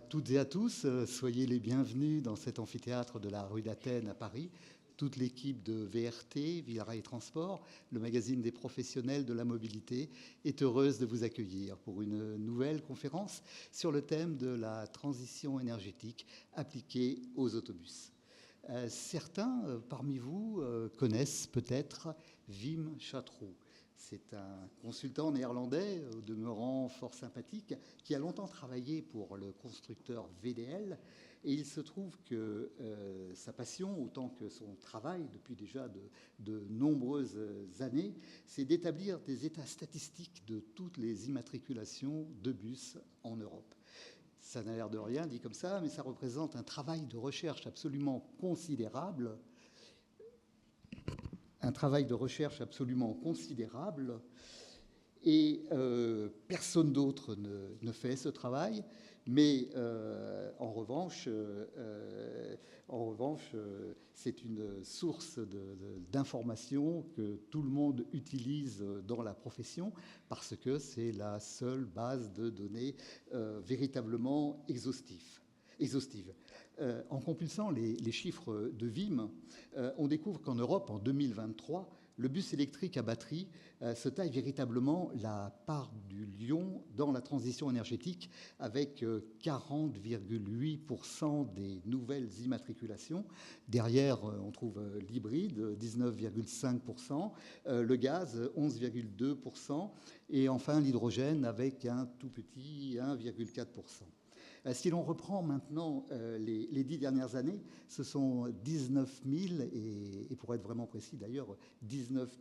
toutes et à tous, soyez les bienvenus dans cet amphithéâtre de la rue d'Athènes à Paris. Toute l'équipe de VRT, Via Rail Transport, le magazine des professionnels de la mobilité, est heureuse de vous accueillir pour une nouvelle conférence sur le thème de la transition énergétique appliquée aux autobus. Certains parmi vous connaissent peut-être Wim Chatroux. C'est un consultant néerlandais, au demeurant fort sympathique, qui a longtemps travaillé pour le constructeur VDL. Et il se trouve que sa passion, autant que son travail depuis déjà de nombreuses années, c'est d'établir des états statistiques de toutes les immatriculations de bus en Europe. Ça n'a l'air de rien dit comme ça, mais ça représente un travail de recherche absolument considérable. Et personne d'autre ne fait ce travail, mais en revanche, c'est une source d'information que tout le monde utilise dans la profession parce que c'est la seule base de données véritablement exhaustive. En compulsant les chiffres de Wim, on découvre qu'en Europe, en 2023, le bus électrique à batterie se taille véritablement la part du lion dans la transition énergétique avec 40,8% des nouvelles immatriculations. Derrière, on trouve l'hybride, 19,5%, le gaz, 11,2%, et enfin l'hydrogène avec un tout petit 1,4%. Si l'on reprend maintenant les 10 dernières années, ce sont 19 000, et pour être vraiment précis d'ailleurs, 19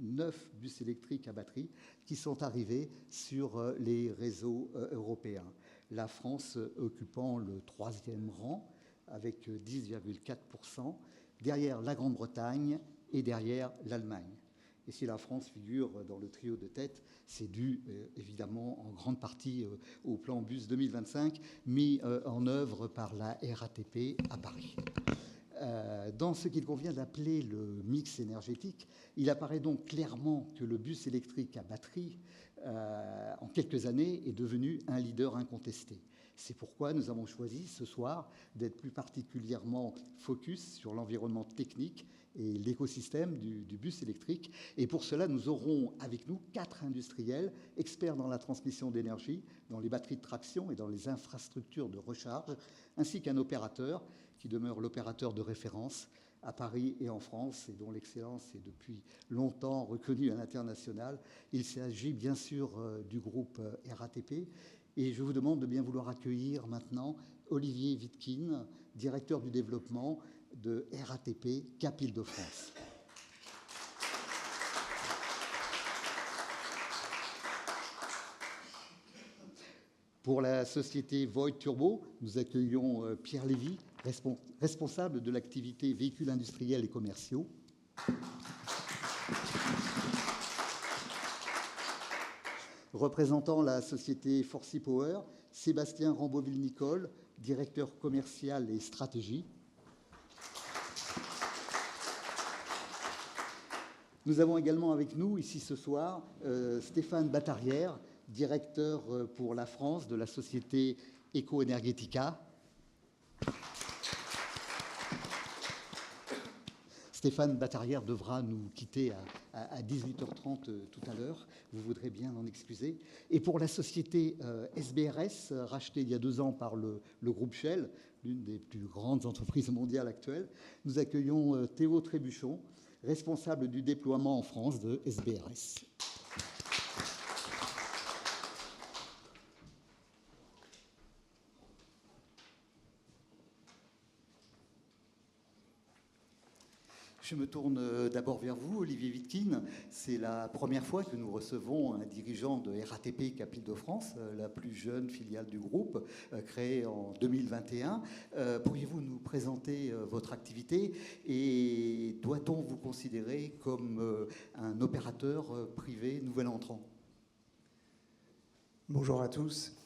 009 bus électriques à batterie qui sont arrivés sur les réseaux européens. La France occupant le 3e rang avec 10,4%, derrière la Grande-Bretagne et derrière l'Allemagne. Et si la France figure dans le trio de tête, c'est dû évidemment en grande partie au plan Bus 2025 mis en œuvre par la RATP à Paris. Dans ce qu'il convient d'appeler le mix énergétique, il apparaît donc clairement que le bus électrique à batterie, en quelques années, est devenu un leader incontesté. C'est pourquoi nous avons choisi ce soir d'être plus particulièrement focus sur l'environnement technique et l'écosystème du bus électrique. Et pour cela, nous aurons avec nous 4 industriels experts dans la transmission d'énergie, dans les batteries de traction et dans les infrastructures de recharge, ainsi qu'un opérateur qui demeure l'opérateur de référence à Paris et en France, et dont l'excellence est depuis longtemps reconnue à l'international. Il s'agit bien sûr du groupe RATP. Et je vous demande de bien vouloir accueillir maintenant Olivier Wittkin, directeur du développement de RATP Cap Île-de-France. Pour la société Voith Turbo, nous accueillons Pierre Lévy, responsable de l'activité véhicules industriels et commerciaux. Représentant la société Forcy Power, Sébastien Ramboville-Nicole, directeur commercial et stratégie. Nous avons également avec nous, ici ce soir, Stéphane Batarière, directeur pour la France de la société Eco-Energetica. Stéphane Batarière devra nous quitter à 18h30 tout à l'heure. Vous voudrez bien en excuser. Et pour la société SBRS, rachetée il y a 2 ans par le groupe Shell, l'une des plus grandes entreprises mondiales actuelles, nous accueillons Théo Trébuchon, responsable du déploiement en France de SBRS. Je me tourne d'abord vers vous, Olivier Wittkin. C'est la première fois que nous recevons un dirigeant de RATP Cap Île-de-France, la plus jeune filiale du groupe, créée en 2021. Pourriez-vous nous présenter votre activité et doit-on vous considérer comme un opérateur privé nouvel entrant ? Bonjour à tous.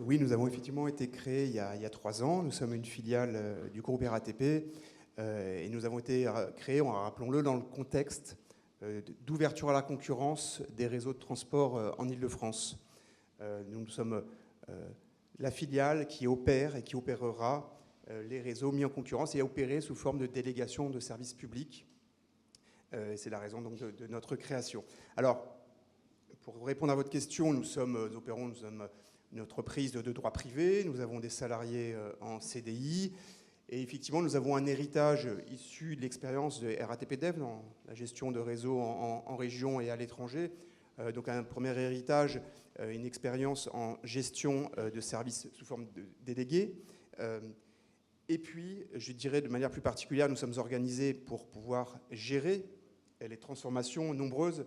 Oui, nous avons effectivement été créés il y a 3 ans. Nous sommes une filiale du groupe RATP. Et nous avons été créés, rappelons-le, dans le contexte d'ouverture à la concurrence des réseaux de transport en Île-de-France. Nous sommes la filiale qui opère et qui opérera les réseaux mis en concurrence et à opérer sous forme de délégation de services publics. C'est la raison donc de notre création. Alors, pour répondre à votre question, nous sommes une entreprise de droit privé, nous avons des salariés en CDI, et effectivement, nous avons un héritage issu de l'expérience de RATP Dev dans la gestion de réseaux en région et à l'étranger. Donc un premier héritage, une expérience en gestion de services sous forme de délégués. Et puis, je dirais de manière plus particulière, nous sommes organisés pour pouvoir gérer les transformations nombreuses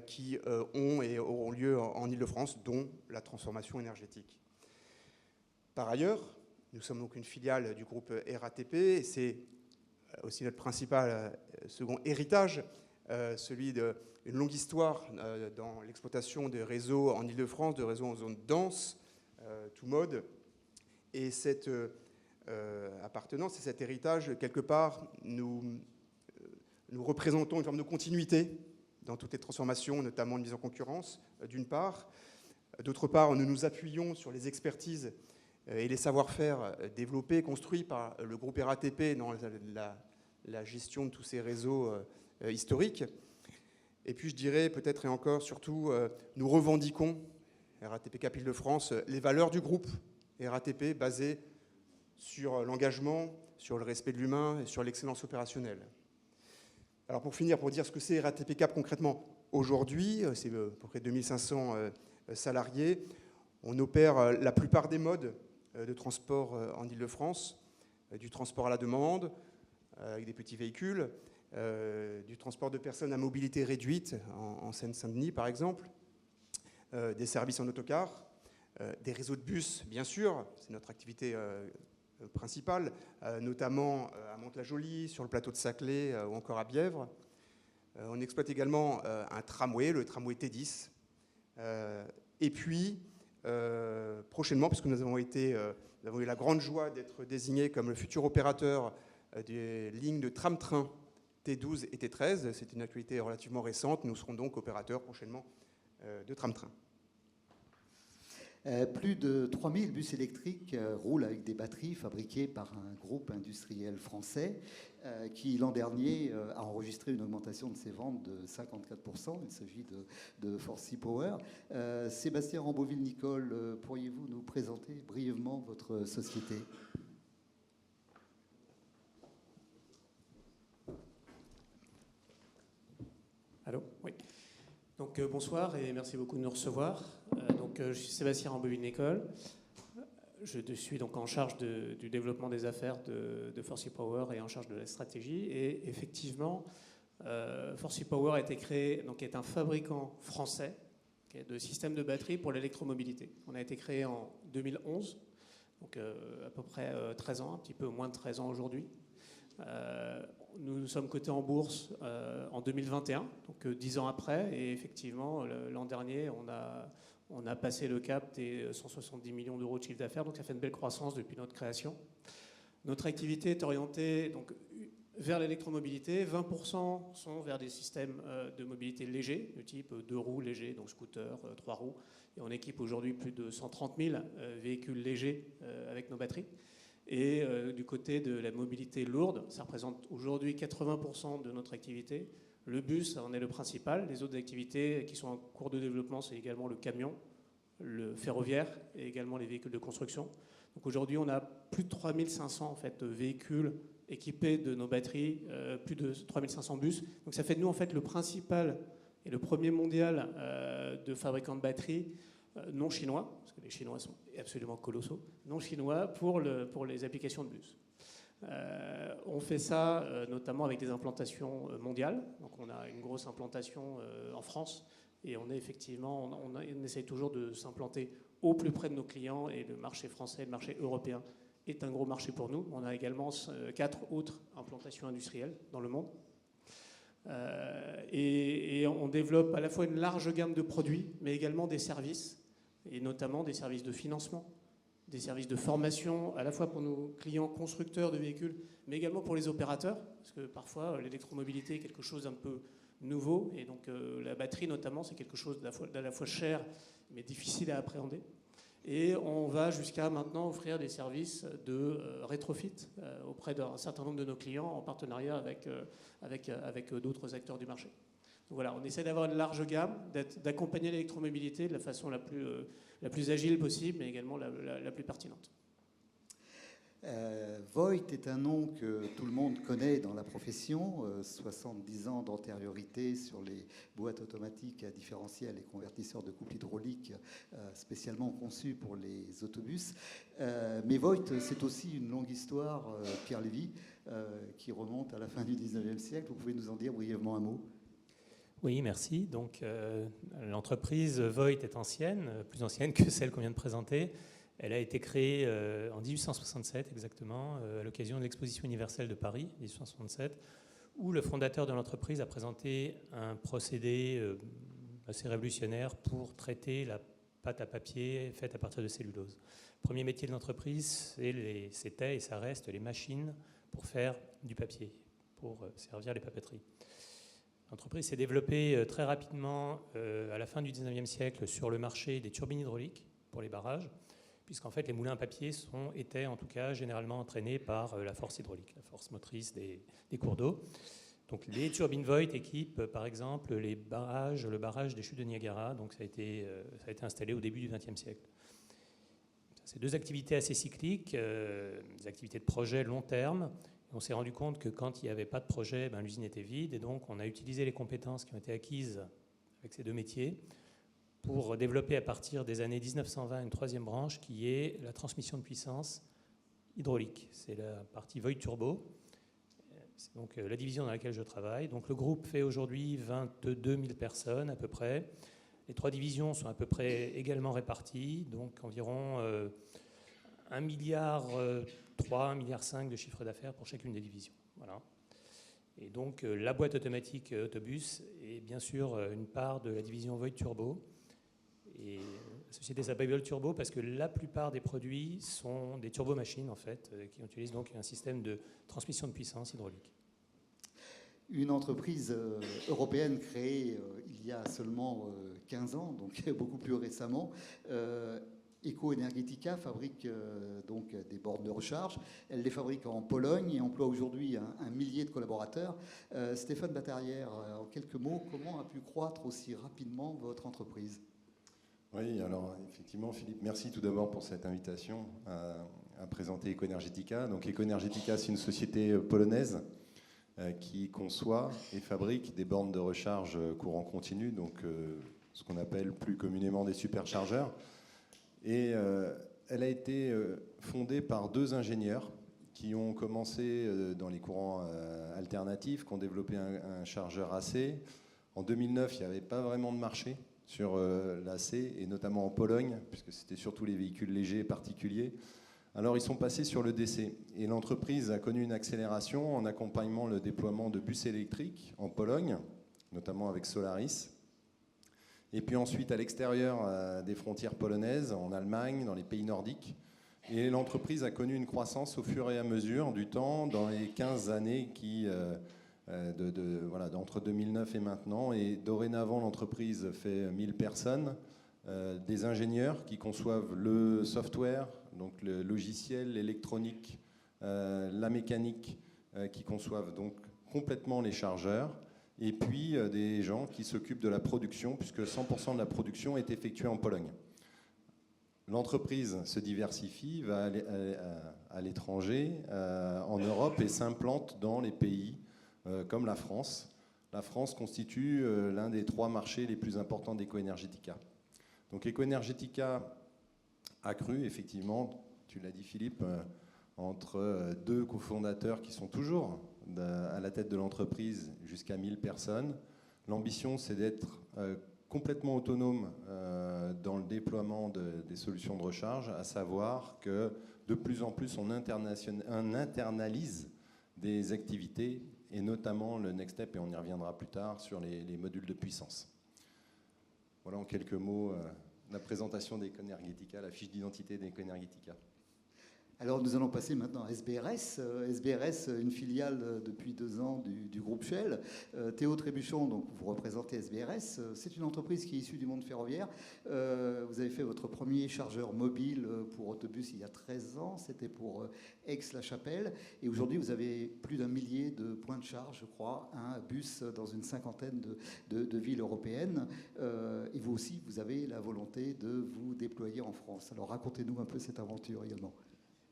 qui ont et auront lieu en Île-de-France, dont la transformation énergétique. Par ailleurs, nous sommes donc une filiale du groupe RATP, et c'est aussi notre principal second héritage, celui d'une longue histoire dans l'exploitation des réseaux en Île-de-France, de réseaux en zone dense, tout mode. Et cette appartenance et cet héritage, quelque part, nous représentons une forme de continuité dans toutes les transformations, notamment de mise en concurrence, d'une part. D'autre part, nous nous appuyons sur les expertises et les savoir-faire développés, construits par le groupe RATP dans la gestion de tous ces réseaux historiques. Et puis, je dirais peut-être et encore, surtout, nous revendiquons, RATP Cap Île-de-France, les valeurs du groupe RATP basées sur l'engagement, sur le respect de l'humain et sur l'excellence opérationnelle. Alors pour finir, pour dire ce que c'est RATP Cap concrètement aujourd'hui, c'est à peu près 2500 salariés. On opère la plupart des modes de transport en Île-de-France, du transport à la demande, avec des petits véhicules, du transport de personnes à mobilité réduite, en Seine-Saint-Denis par exemple, des services en autocar, des réseaux de bus, bien sûr, c'est notre activité principale, notamment à Mantes-la-Jolie, sur le plateau de Saclay ou encore à Bièvre. On exploite également un tramway, le tramway T10. Et puis, prochainement, puisque nous avons eu la grande joie d'être désignés comme le futur opérateur des lignes de tram-train T12 et T13, c'est une actualité relativement récente, nous serons donc opérateurs prochainement de tram-train. Plus de 3000 bus électriques roulent avec des batteries fabriquées par un groupe industriel français qui, l'an dernier, a enregistré une augmentation de ses ventes de 54%. Il s'agit de Forsy Power. Sébastien Ramboville-Nicole, pourriez-vous nous présenter brièvement votre société ? Allô ? Oui. Donc bonsoir et merci beaucoup de nous recevoir. Je suis Sébastien Ramboville-Nicole. Je suis donc en charge du développement des affaires de Forsy Power et en charge de la stratégie. Et effectivement, Forsy Power a été créé, donc est un fabricant français de systèmes de batterie pour l'électromobilité. On a été créé en 2011, donc à peu près 13 ans, un petit peu moins de 13 ans aujourd'hui. Nous sommes cotés en bourse en 2021, donc 10 ans après, et effectivement, l'an dernier, on a passé le cap des 170 millions d'euros de chiffre d'affaires, donc ça fait une belle croissance depuis notre création. Notre activité est orientée donc, vers l'électromobilité, 20% sont vers des systèmes de mobilité légers, de type 2 roues légers, donc scooter, 3 roues, et on équipe aujourd'hui plus de 130 000 véhicules légers avec nos batteries. Et du côté de la mobilité lourde, ça représente aujourd'hui 80% de notre activité. Le bus en est le principal. Les autres activités qui sont en cours de développement, c'est également le camion, le ferroviaire et également les véhicules de construction. Donc aujourd'hui, on a plus de 3500 en fait, véhicules équipés de nos batteries, plus de 3500 bus. Donc ça fait de nous en fait, le principal et le premier mondial de fabricants de batteries non chinois, parce que les Chinois sont absolument colossaux, non chinois pour les applications de bus. On fait ça notamment avec des implantations mondiales. Donc on a une grosse implantation en France et on est effectivement, on essaye toujours de s'implanter au plus près de nos clients et le marché français, le marché européen est un gros marché pour nous. On a également 4 autres implantations industrielles dans le monde. Et on développe à la fois une large gamme de produits, mais également des services, et notamment des services de financement, des services de formation, à la fois pour nos clients constructeurs de véhicules, mais également pour les opérateurs, parce que parfois l'électromobilité est quelque chose d'un peu nouveau, et donc la batterie notamment, c'est quelque chose d'à la fois cher, mais difficile à appréhender. Et on va jusqu'à maintenant offrir des services de rétrofit auprès d'un certain nombre de nos clients en partenariat avec d'autres acteurs du marché. Donc voilà, on essaie d'avoir une large gamme, d'accompagner l'électromobilité de la façon la plus agile possible, mais également la plus pertinente. Voith est un nom que tout le monde connaît dans la profession, 70 ans d'antériorité sur les boîtes automatiques à différentiel et convertisseurs de couple hydraulique spécialement conçus pour les autobus. Mais Voith, c'est aussi une longue histoire, Pierre Lévy, qui remonte à la fin du 19e siècle. Vous pouvez nous en dire brièvement un mot ? Oui, merci. Donc, l'entreprise Voith est ancienne, plus ancienne que celle qu'on vient de présenter. Elle a été créée en 1867 exactement, à l'occasion de l'exposition universelle de Paris, 1867, où le fondateur de l'entreprise a présenté un procédé assez révolutionnaire pour traiter la pâte à papier faite à partir de cellulose. Le premier métier de l'entreprise, c'était et ça reste les machines pour faire du papier, pour servir les papeteries. L'entreprise s'est développée très rapidement à la fin du 19e siècle sur le marché des turbines hydrauliques pour les barrages, puisqu'en fait les moulins à papier étaient en tout cas généralement entraînés par la force hydraulique, la force motrice des cours d'eau. Donc les turbines Voith équipent par exemple le barrage des chutes de Niagara, donc ça a été installé au début du XXe siècle. C'est deux activités assez cycliques, des activités de projet long terme. On s'est rendu compte que quand il n'y avait pas de projet, l'usine était vide, et donc on a utilisé les compétences qui ont été acquises avec ces deux métiers pour développer à partir des années 1920 une troisième branche qui est la transmission de puissance hydraulique. C'est la partie Voith Turbo. C'est donc la division dans laquelle je travaille. Donc le groupe fait aujourd'hui 22 000 personnes à peu près. Les trois divisions sont à peu près également réparties, donc environ 1,3 milliard, 1,5 milliard de chiffre d'affaires pour chacune des divisions. Voilà. Et donc la boîte automatique autobus est bien sûr une part de la division Voith Turbo. Et la société s'appelle Voith Turbo parce que la plupart des produits sont des turbomachines en fait, qui utilisent donc un système de transmission de puissance hydraulique. Une entreprise européenne créée il y a seulement 15 ans, donc beaucoup plus récemment. Eco-Energetica fabrique donc des bornes de recharge. Elle les fabrique en Pologne et emploie aujourd'hui un millier de collaborateurs. Stéphane Batarrière, en quelques mots, comment a pu croître aussi rapidement votre entreprise ? Oui, alors effectivement, Philippe, merci tout d'abord pour cette invitation à présenter Eco-Energetica. Donc Eco-Energetica, c'est une société polonaise qui conçoit et fabrique des bornes de recharge courant continu, donc ce qu'on appelle plus communément des superchargeurs. Et elle a été fondée par deux ingénieurs qui ont commencé dans les courants alternatifs, qui ont développé un chargeur AC. En 2009, il n'y avait pas vraiment de marché sur l'AC, et notamment en Pologne, puisque c'était surtout les véhicules légers et particuliers. Alors ils sont passés sur le DC, et l'entreprise a connu une accélération en accompagnant le déploiement de bus électriques en Pologne, notamment avec Solaris, et puis ensuite à l'extérieur des frontières polonaises, en Allemagne, dans les pays nordiques. Et l'entreprise a connu une croissance au fur et à mesure du temps, dans les 15 années entre 2009 et maintenant. Et dorénavant, l'entreprise fait 1000 personnes, des ingénieurs qui conçoivent le software, donc le logiciel, l'électronique, la mécanique, qui conçoivent donc complètement les chargeurs, et puis des gens qui s'occupent de la production, puisque 100% de la production est effectuée en Pologne. L'entreprise se diversifie, va à l'étranger, en Europe, et s'implante dans les pays comme la France. La France constitue l'un des 3 marchés les plus importants d'Eco-Energetica. Donc Eco-Energetica a cru, effectivement, tu l'as dit Philippe, entre 2 cofondateurs qui sont toujours à la tête de l'entreprise, jusqu'à 1000 personnes. L'ambition, c'est d'être complètement autonome dans le déploiement des solutions de recharge, à savoir que de plus en plus on internalise des activités, et notamment le next step, et on y reviendra plus tard, sur les modules de puissance. Voilà en quelques mots la présentation d'Eco-Energetica, la fiche d'identité d'Eco-Energetica. Alors nous allons passer maintenant à SBRS. SBRS, une filiale depuis 2 ans du groupe Shell. Théo Trébuchon, donc vous représentez SBRS. C'est une entreprise qui est issue du monde ferroviaire. Vous avez fait votre premier chargeur mobile pour autobus il y a 13 ans. C'était pour Aix-la-Chapelle. Et aujourd'hui, vous avez plus d'1 millier de points de charge, je crois, un bus dans une 50aine de villes européennes. Et vous aussi, vous avez la volonté de vous déployer en France. Alors racontez-nous un peu cette aventure également.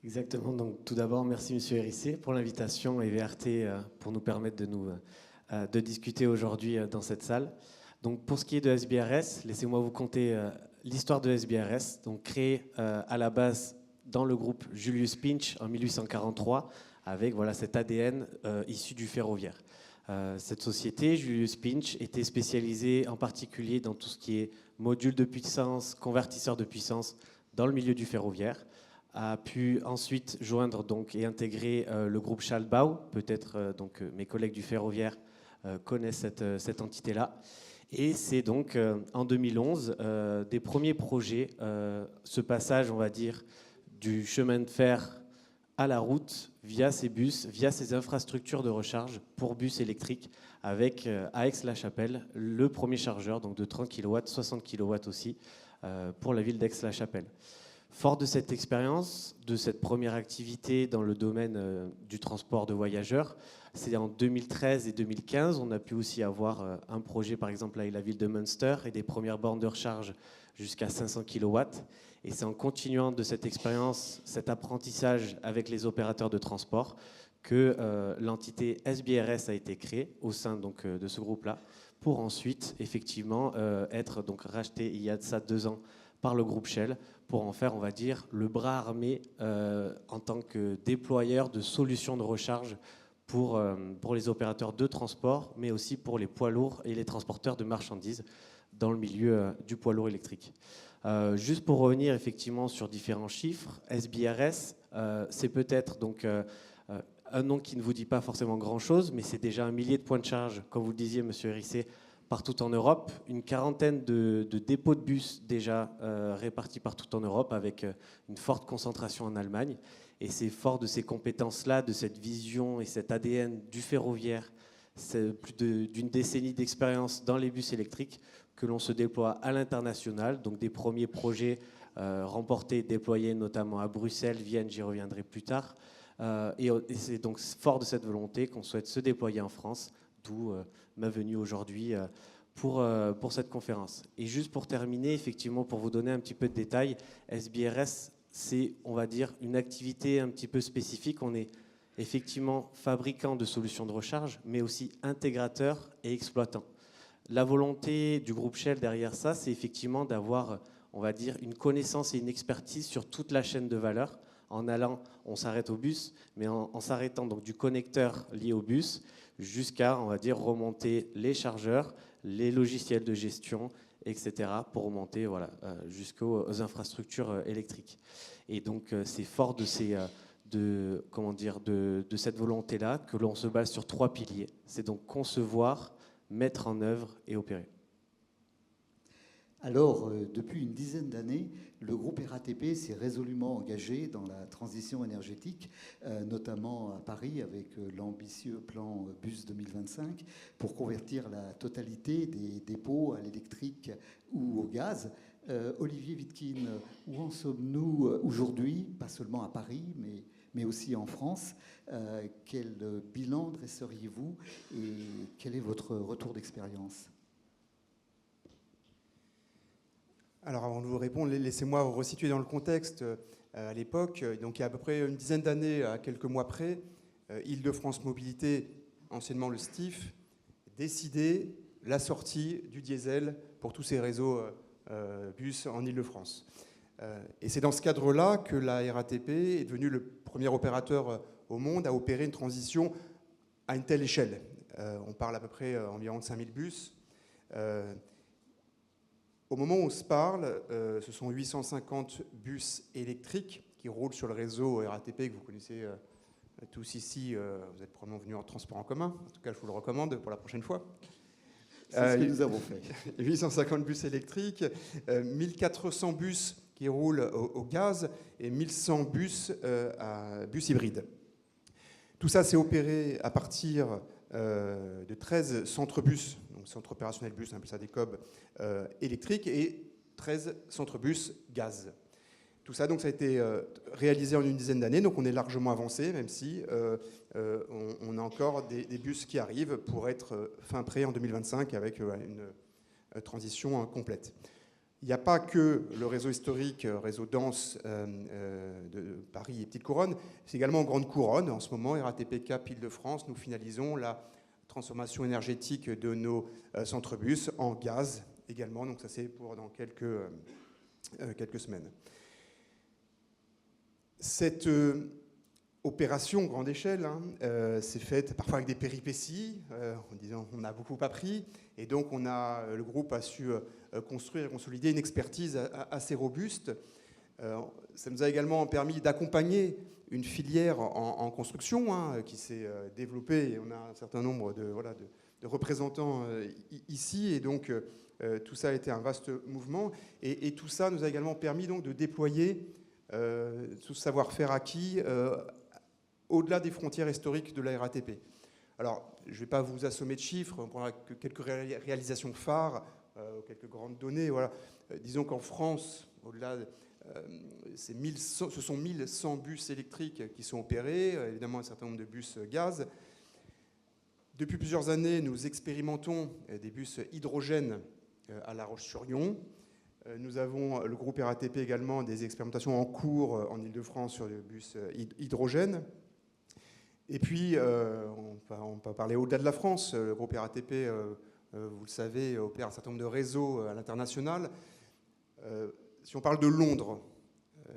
Exactement. Donc, tout d'abord, merci Monsieur Hérissé pour l'invitation et VRT pour nous permettre de discuter aujourd'hui dans cette salle. Donc, pour ce qui est de SBRS, laissez-moi vous conter l'histoire de SBRS. Donc, créé à la base dans le groupe Julius Pinch en 1843, avec cet ADN issu du ferroviaire. Cette société, Julius Pinch, était spécialisée en particulier dans tout ce qui est module de puissance, convertisseur de puissance dans le milieu du ferroviaire. A pu ensuite joindre et intégrer le groupe Schaltbau. Peut-être mes collègues du ferroviaire connaissent cette entité-là. Et c'est donc en 2011 des premiers projets, ce passage, on va dire, du chemin de fer à la route via ces bus, via ces infrastructures de recharge pour bus électriques, avec à Aix-la-Chapelle le premier chargeur, donc de 30 kW, 60 kW aussi, pour la ville d'Aix-la-Chapelle. Fort de cette expérience, de cette première activité dans le domaine du transport de voyageurs, c'est en 2013 et 2015, on a pu aussi avoir un projet, par exemple, avec la ville de Münster et des premières bornes de recharge jusqu'à 500 kW. Et c'est en continuant de cette expérience, cet apprentissage avec les opérateurs de transport, que l'entité SBRS a été créée au sein de ce groupe-là, pour ensuite, effectivement, être rachetée il y a de ça 2 ans par le groupe Shell, pour en faire, on va dire, le bras armé en tant que déployeur de solutions de recharge pour les opérateurs de transport, mais aussi pour les poids lourds et les transporteurs de marchandises dans le milieu du poids lourd électrique. Juste pour revenir effectivement sur différents chiffres, SBRS, c'est peut-être un nom qui ne vous dit pas forcément grand-chose, mais c'est déjà 1 millier de points de charge, comme vous le disiez, Monsieur Hérissé, partout en Europe, une quarantaine de dépôts de bus déjà répartis partout en Europe, avec une forte concentration en Allemagne. Et c'est fort de ces compétences-là, de cette vision et cet ADN du ferroviaire, c'est plus d'une décennie d'expérience dans les bus électriques, que l'on se déploie à l'international. Donc des premiers projets remportés, déployés notamment à Bruxelles, Vienne, j'y reviendrai plus tard. Et c'est donc fort de cette volonté qu'on souhaite se déployer en France, d'où ma venue aujourd'hui pour cette conférence. Et juste pour terminer, effectivement, pour vous donner un petit peu de détails, SBRS, c'est, on va dire, une activité un petit peu spécifique. On est effectivement fabricant de solutions de recharge, mais aussi intégrateur et exploitant. La volonté du groupe Shell derrière ça, c'est effectivement d'avoir, on va dire, une connaissance et une expertise sur toute la chaîne de valeur. En allant, on s'arrête au bus, mais en s'arrêtant donc du connecteur lié au bus jusqu'à, on va dire, remonter les chargeurs, les logiciels de gestion, etc., pour remonter jusqu'aux infrastructures électriques. Et donc, c'est fort de cette volonté-là que l'on se base sur 3 piliers. C'est donc concevoir, mettre en œuvre et opérer. Alors, depuis une dizaine d'années, le groupe RATP s'est résolument engagé dans la transition énergétique, notamment à Paris avec l'ambitieux plan Bus 2025, pour convertir la totalité des dépôts à l'électrique ou au gaz. Olivier Wittkin, où en sommes-nous aujourd'hui, pas seulement à Paris, mais aussi en France? Quel bilan dresseriez-vous et quel est votre retour d'expérience? Alors avant de vous répondre, laissez-moi vous resituer dans le contexte. À l'époque, donc il y a à peu près une dizaine d'années, à quelques mois près, Île-de-France Mobilité, anciennement le STIF, décidait la sortie du diesel pour tous ces réseaux bus en Île-de-France. Et c'est dans ce cadre-là que la RATP est devenue le premier opérateur au monde à opérer une transition à une telle échelle. On parle à peu près environ de 5000 bus. Au moment où on se parle, ce sont 850 bus électriques qui roulent sur le réseau RATP que vous connaissez tous ici. Vous êtes probablement venus en transport en commun. En tout cas, je vous le recommande pour la prochaine fois. C'est ce que nous avons fait. 850 bus électriques, 1400 bus qui roulent au gaz et 1100 bus hybrides. Tout ça s'est opéré à partir de 13 centres bus, donc centres opérationnels bus, on appelle ça des COB électriques, et 13 centres bus gaz. Tout ça, donc, ça a été réalisé en une dizaine d'années, donc on est largement avancé, même si on a encore des bus qui arrivent pour être fin prêt en 2025 avec une transition complète. Il n'y a pas que le réseau historique, réseau dense de Paris et Petite Couronne, c'est également en Grande Couronne. En ce moment, RATP Cap Île-de-France, nous finalisons la transformation énergétique de nos centres-bus en gaz également. Donc ça, c'est pour dans quelques semaines. Cette opération grande échelle s'est faite parfois avec des péripéties, en disant on a beaucoup appris, et donc le groupe a su construire et consolider une expertise assez robuste. Ça nous a également permis d'accompagner une filière en construction qui s'est développée, et on a un certain nombre de représentants ici, et donc tout ça a été un vaste mouvement, et tout ça nous a également permis donc de déployer tout ce savoir-faire acquis au-delà des frontières historiques de la RATP. Alors, je ne vais pas vous assommer de chiffres, on prendra que quelques réalisations phares, quelques grandes données. Voilà. Disons qu'en France, au-delà, ce sont 1100 bus électriques qui sont opérés, évidemment un certain nombre de bus gaz. Depuis plusieurs années, nous expérimentons des bus hydrogène à La Roche-sur-Yon. Nous avons, le groupe RATP également, des expérimentations en cours en Ile-de-France sur le bus hydrogène. Et puis, on peut parler au-delà de la France. Le groupe RATP, vous le savez, opère un certain nombre de réseaux à l'international. Si on parle de Londres,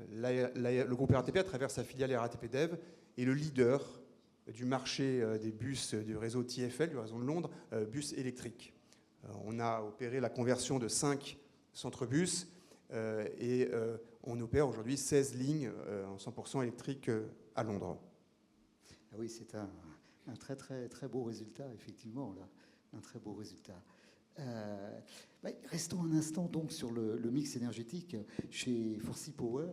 le groupe RATP, à travers sa filiale RATP Dev, est le leader du marché des bus du réseau TfL, du réseau de Londres, bus électriques. On a opéré la conversion de 5 centre-bus, et on opère aujourd'hui 16 lignes en 100% électriques à Londres. Ah oui, c'est un très, très, très beau résultat, effectivement, là. Un très beau résultat. Restons un instant donc sur le mix énergétique chez Forsee Power.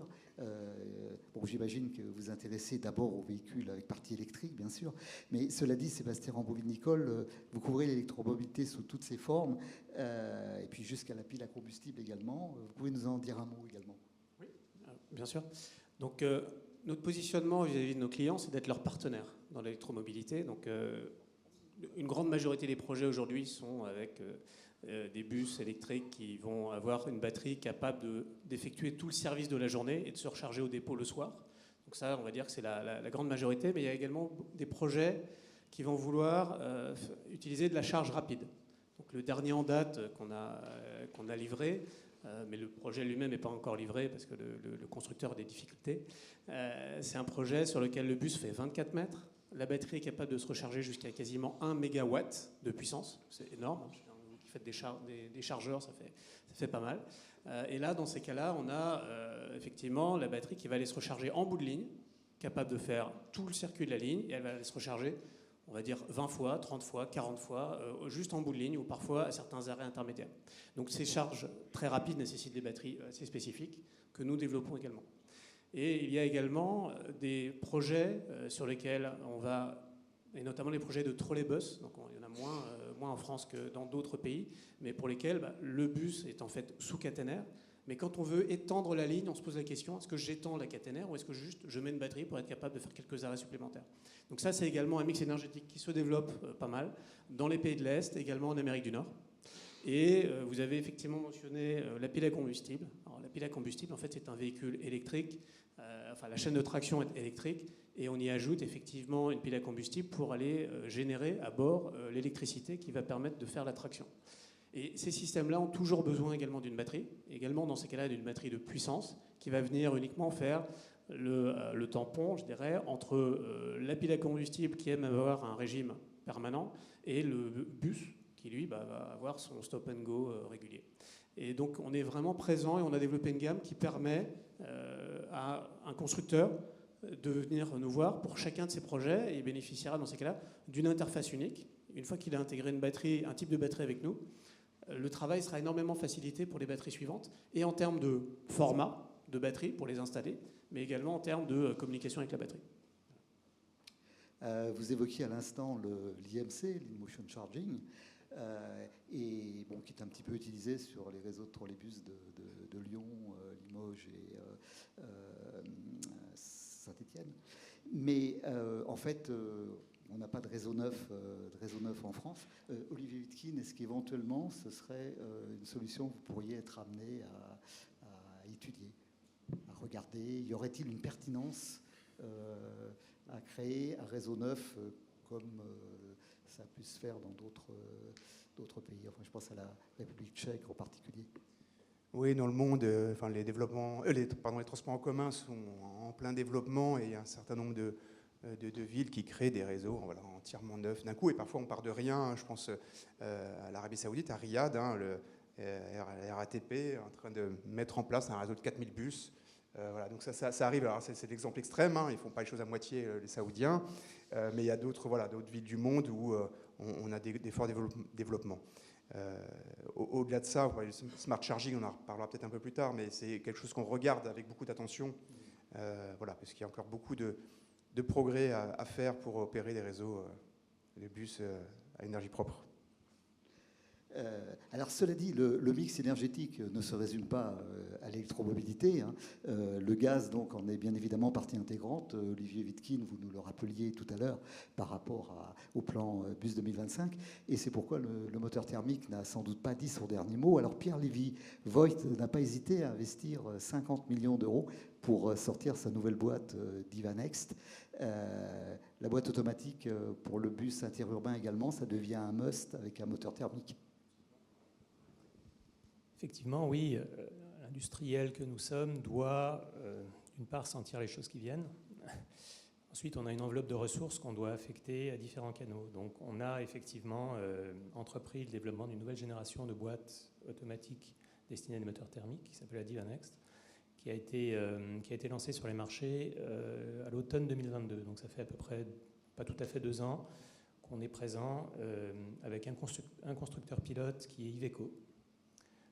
J'imagine que vous vous intéressez d'abord aux véhicules avec partie électrique, bien sûr. Mais cela dit, Sébastien Ramboville-Nicole, vous couvrez l'électromobilité sous toutes ses formes, et puis jusqu'à la pile à combustible également. Vous pouvez nous en dire un mot également? Oui, bien sûr. Donc, notre positionnement vis-à-vis de nos clients, c'est d'être leur partenaire dans l'électromobilité. Donc, une grande majorité des projets aujourd'hui sont avec des bus électriques qui vont avoir une batterie capable d'effectuer tout le service de la journée et de se recharger au dépôt le soir. Donc ça, on va dire que c'est la grande majorité, mais il y a également des projets qui vont vouloir utiliser de la charge rapide. Donc le dernier en date qu'on a livré, mais le projet lui-même n'est pas encore livré parce que le constructeur a des difficultés, c'est un projet sur lequel le bus fait 24 mètres. La batterie est capable de se recharger jusqu'à quasiment 1 MW de puissance. C'est énorme. Vous qui faites des chargeurs, ça fait pas mal. Et là, dans ces cas-là, on a effectivement la batterie qui va aller se recharger en bout de ligne, capable de faire tout le circuit de la ligne, et elle va aller se recharger, on va dire 20 fois, 30 fois, 40 fois, juste en bout de ligne, ou parfois à certains arrêts intermédiaires. Donc ces charges très rapides nécessitent des batteries assez spécifiques que nous développons également. Et il y a également des projets sur lesquels on va, et notamment les projets de trolleybus, donc il y en a moins en France que dans d'autres pays, mais pour lesquels le bus est en fait sous caténaire. Mais quand on veut étendre la ligne, on se pose la question, est-ce que j'étends la caténaire ou est-ce que juste je mets une batterie pour être capable de faire quelques arrêts supplémentaires? Donc ça, c'est également un mix énergétique qui se développe pas mal dans les pays de l'Est, également en Amérique du Nord. Et vous avez effectivement mentionné la pile à combustible. Alors, la pile à combustible, en fait, c'est un véhicule électrique. La chaîne de traction est électrique. Et on y ajoute effectivement une pile à combustible pour aller générer à bord l'électricité qui va permettre de faire la traction. Et ces systèmes-là ont toujours besoin également d'une batterie. Également, dans ces cas-là, d'une batterie de puissance qui va venir uniquement faire le tampon, je dirais, entre la pile à combustible qui aime avoir un régime permanent et le bus qui, lui, va avoir son stop-and-go régulier. Et donc, on est vraiment présent et on a développé une gamme qui permet à un constructeur de venir nous voir pour chacun de ses projets et il bénéficiera, dans ces cas-là, d'une interface unique. Une fois qu'il a intégré une batterie, un type de batterie avec nous, le travail sera énormément facilité pour les batteries suivantes. Et en termes de format, de batterie pour les installer, mais également en termes de communication avec la batterie. Vous évoquiez à l'instant l'IMC, l'In-Motion Charging, et bon, qui est un petit peu utilisé sur les réseaux de trolleybus de Lyon, Limoges et Saint-Étienne. Mais en fait, on n'a pas de réseau neuf en France. Olivier Wittkin, est-ce qu'éventuellement ce serait une solution que vous pourriez être amené à étudier, à regarder? Y aurait-il une pertinence à créer un réseau neuf comme ça a pu se faire dans d'autres pays? Enfin, je pense à la République tchèque en particulier. Oui, dans le monde, les transports en commun sont en plein développement et il y a un certain nombre de villes qui créent des réseaux entièrement neufs d'un coup. Et parfois, on part de rien. Je pense à l'Arabie Saoudite, à Riyad, le RATP en train de mettre en place un réseau de 4000 bus. Voilà, donc ça arrive. Alors c'est l'exemple extrême. Ils ne font pas les choses à moitié, les Saoudiens. Mais il y a d'autres villes du monde où on a des forts développements. Au-delà de ça, le smart charging, on en reparlera peut-être un peu plus tard, mais c'est quelque chose qu'on regarde avec beaucoup d'attention, parce qu'il y a encore beaucoup de progrès à faire pour opérer des réseaux de bus à énergie propre. Alors cela dit, le mix énergétique ne se résume pas à l'électromobilité. Le gaz donc en est bien évidemment partie intégrante. Olivier Wittkin, vous nous le rappeliez tout à l'heure par rapport au plan Bus 2025. Et c'est pourquoi le moteur thermique n'a sans doute pas dit son dernier mot. Alors Pierre Lévy, Voith n'a pas hésité à investir 50 millions d'euros pour sortir sa nouvelle boîte Divanext. La boîte automatique pour le bus interurbain également, ça devient un must avec un moteur thermique. Effectivement, oui, l'industriel que nous sommes doit, d'une part, sentir les choses qui viennent. Ensuite, on a une enveloppe de ressources qu'on doit affecter à différents canaux. Donc, on a effectivement entrepris le développement d'une nouvelle génération de boîtes automatiques destinées à des moteurs thermiques, qui s'appelle la Divanext, qui a été lancée sur les marchés à l'automne 2022. Donc, ça fait à peu près, pas tout à fait 2 ans, qu'on est présent avec un constructeur pilote qui est Iveco,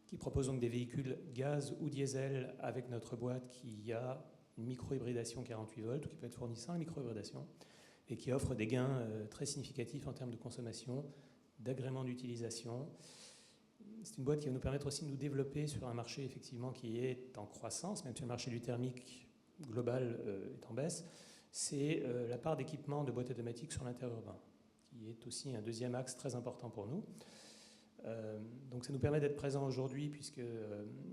qui propose donc des véhicules gaz ou diesel avec notre boîte qui a une micro-hybridation 48 volts, qui peut être fournie sans la micro-hybridation, et qui offre des gains très significatifs en termes de consommation, d'agrément d'utilisation. C'est une boîte qui va nous permettre aussi de nous développer sur un marché effectivement qui est en croissance, même si le marché du thermique global est en baisse. C'est la part d'équipement de boîtes automatiques sur l'interurbain, qui est aussi un deuxième axe très important pour nous. Donc ça nous permet d'être présents aujourd'hui puisque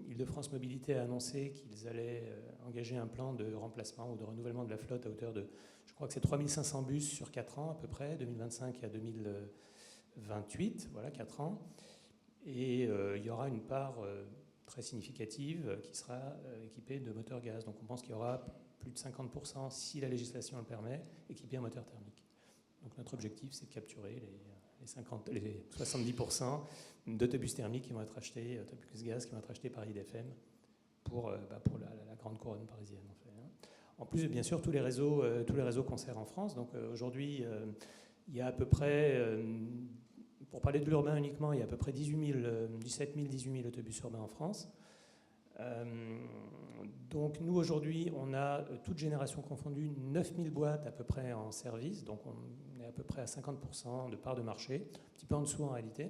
Île-de-France Mobilité a annoncé qu'ils allaient engager un plan de remplacement ou de renouvellement de la flotte à hauteur de, je crois que c'est 3500 bus sur 4 ans à peu près, 2025 à 2028, voilà 4 ans. Et il y aura une part très significative qui sera équipée de moteurs gaz. Donc on pense qu'il y aura plus de 50%, si la législation le permet, équipés en moteur thermique. Donc notre objectif, c'est de capturer les 70% d'autobus thermiques qui vont être achetés, autobus gaz qui vont être achetés par IDFM pour la grande couronne parisienne. En fait. En plus, bien sûr, tous les réseaux qu'on sert en France. Donc aujourd'hui, il y a à peu près, pour parler de l'urbain uniquement, il y a à peu près 17 000 autobus urbains en France. Donc nous, aujourd'hui, on a, toute génération confondue, 9 000 boîtes à peu près en service. Donc on est à peu près à 50% de part de marché, un petit peu en dessous en réalité.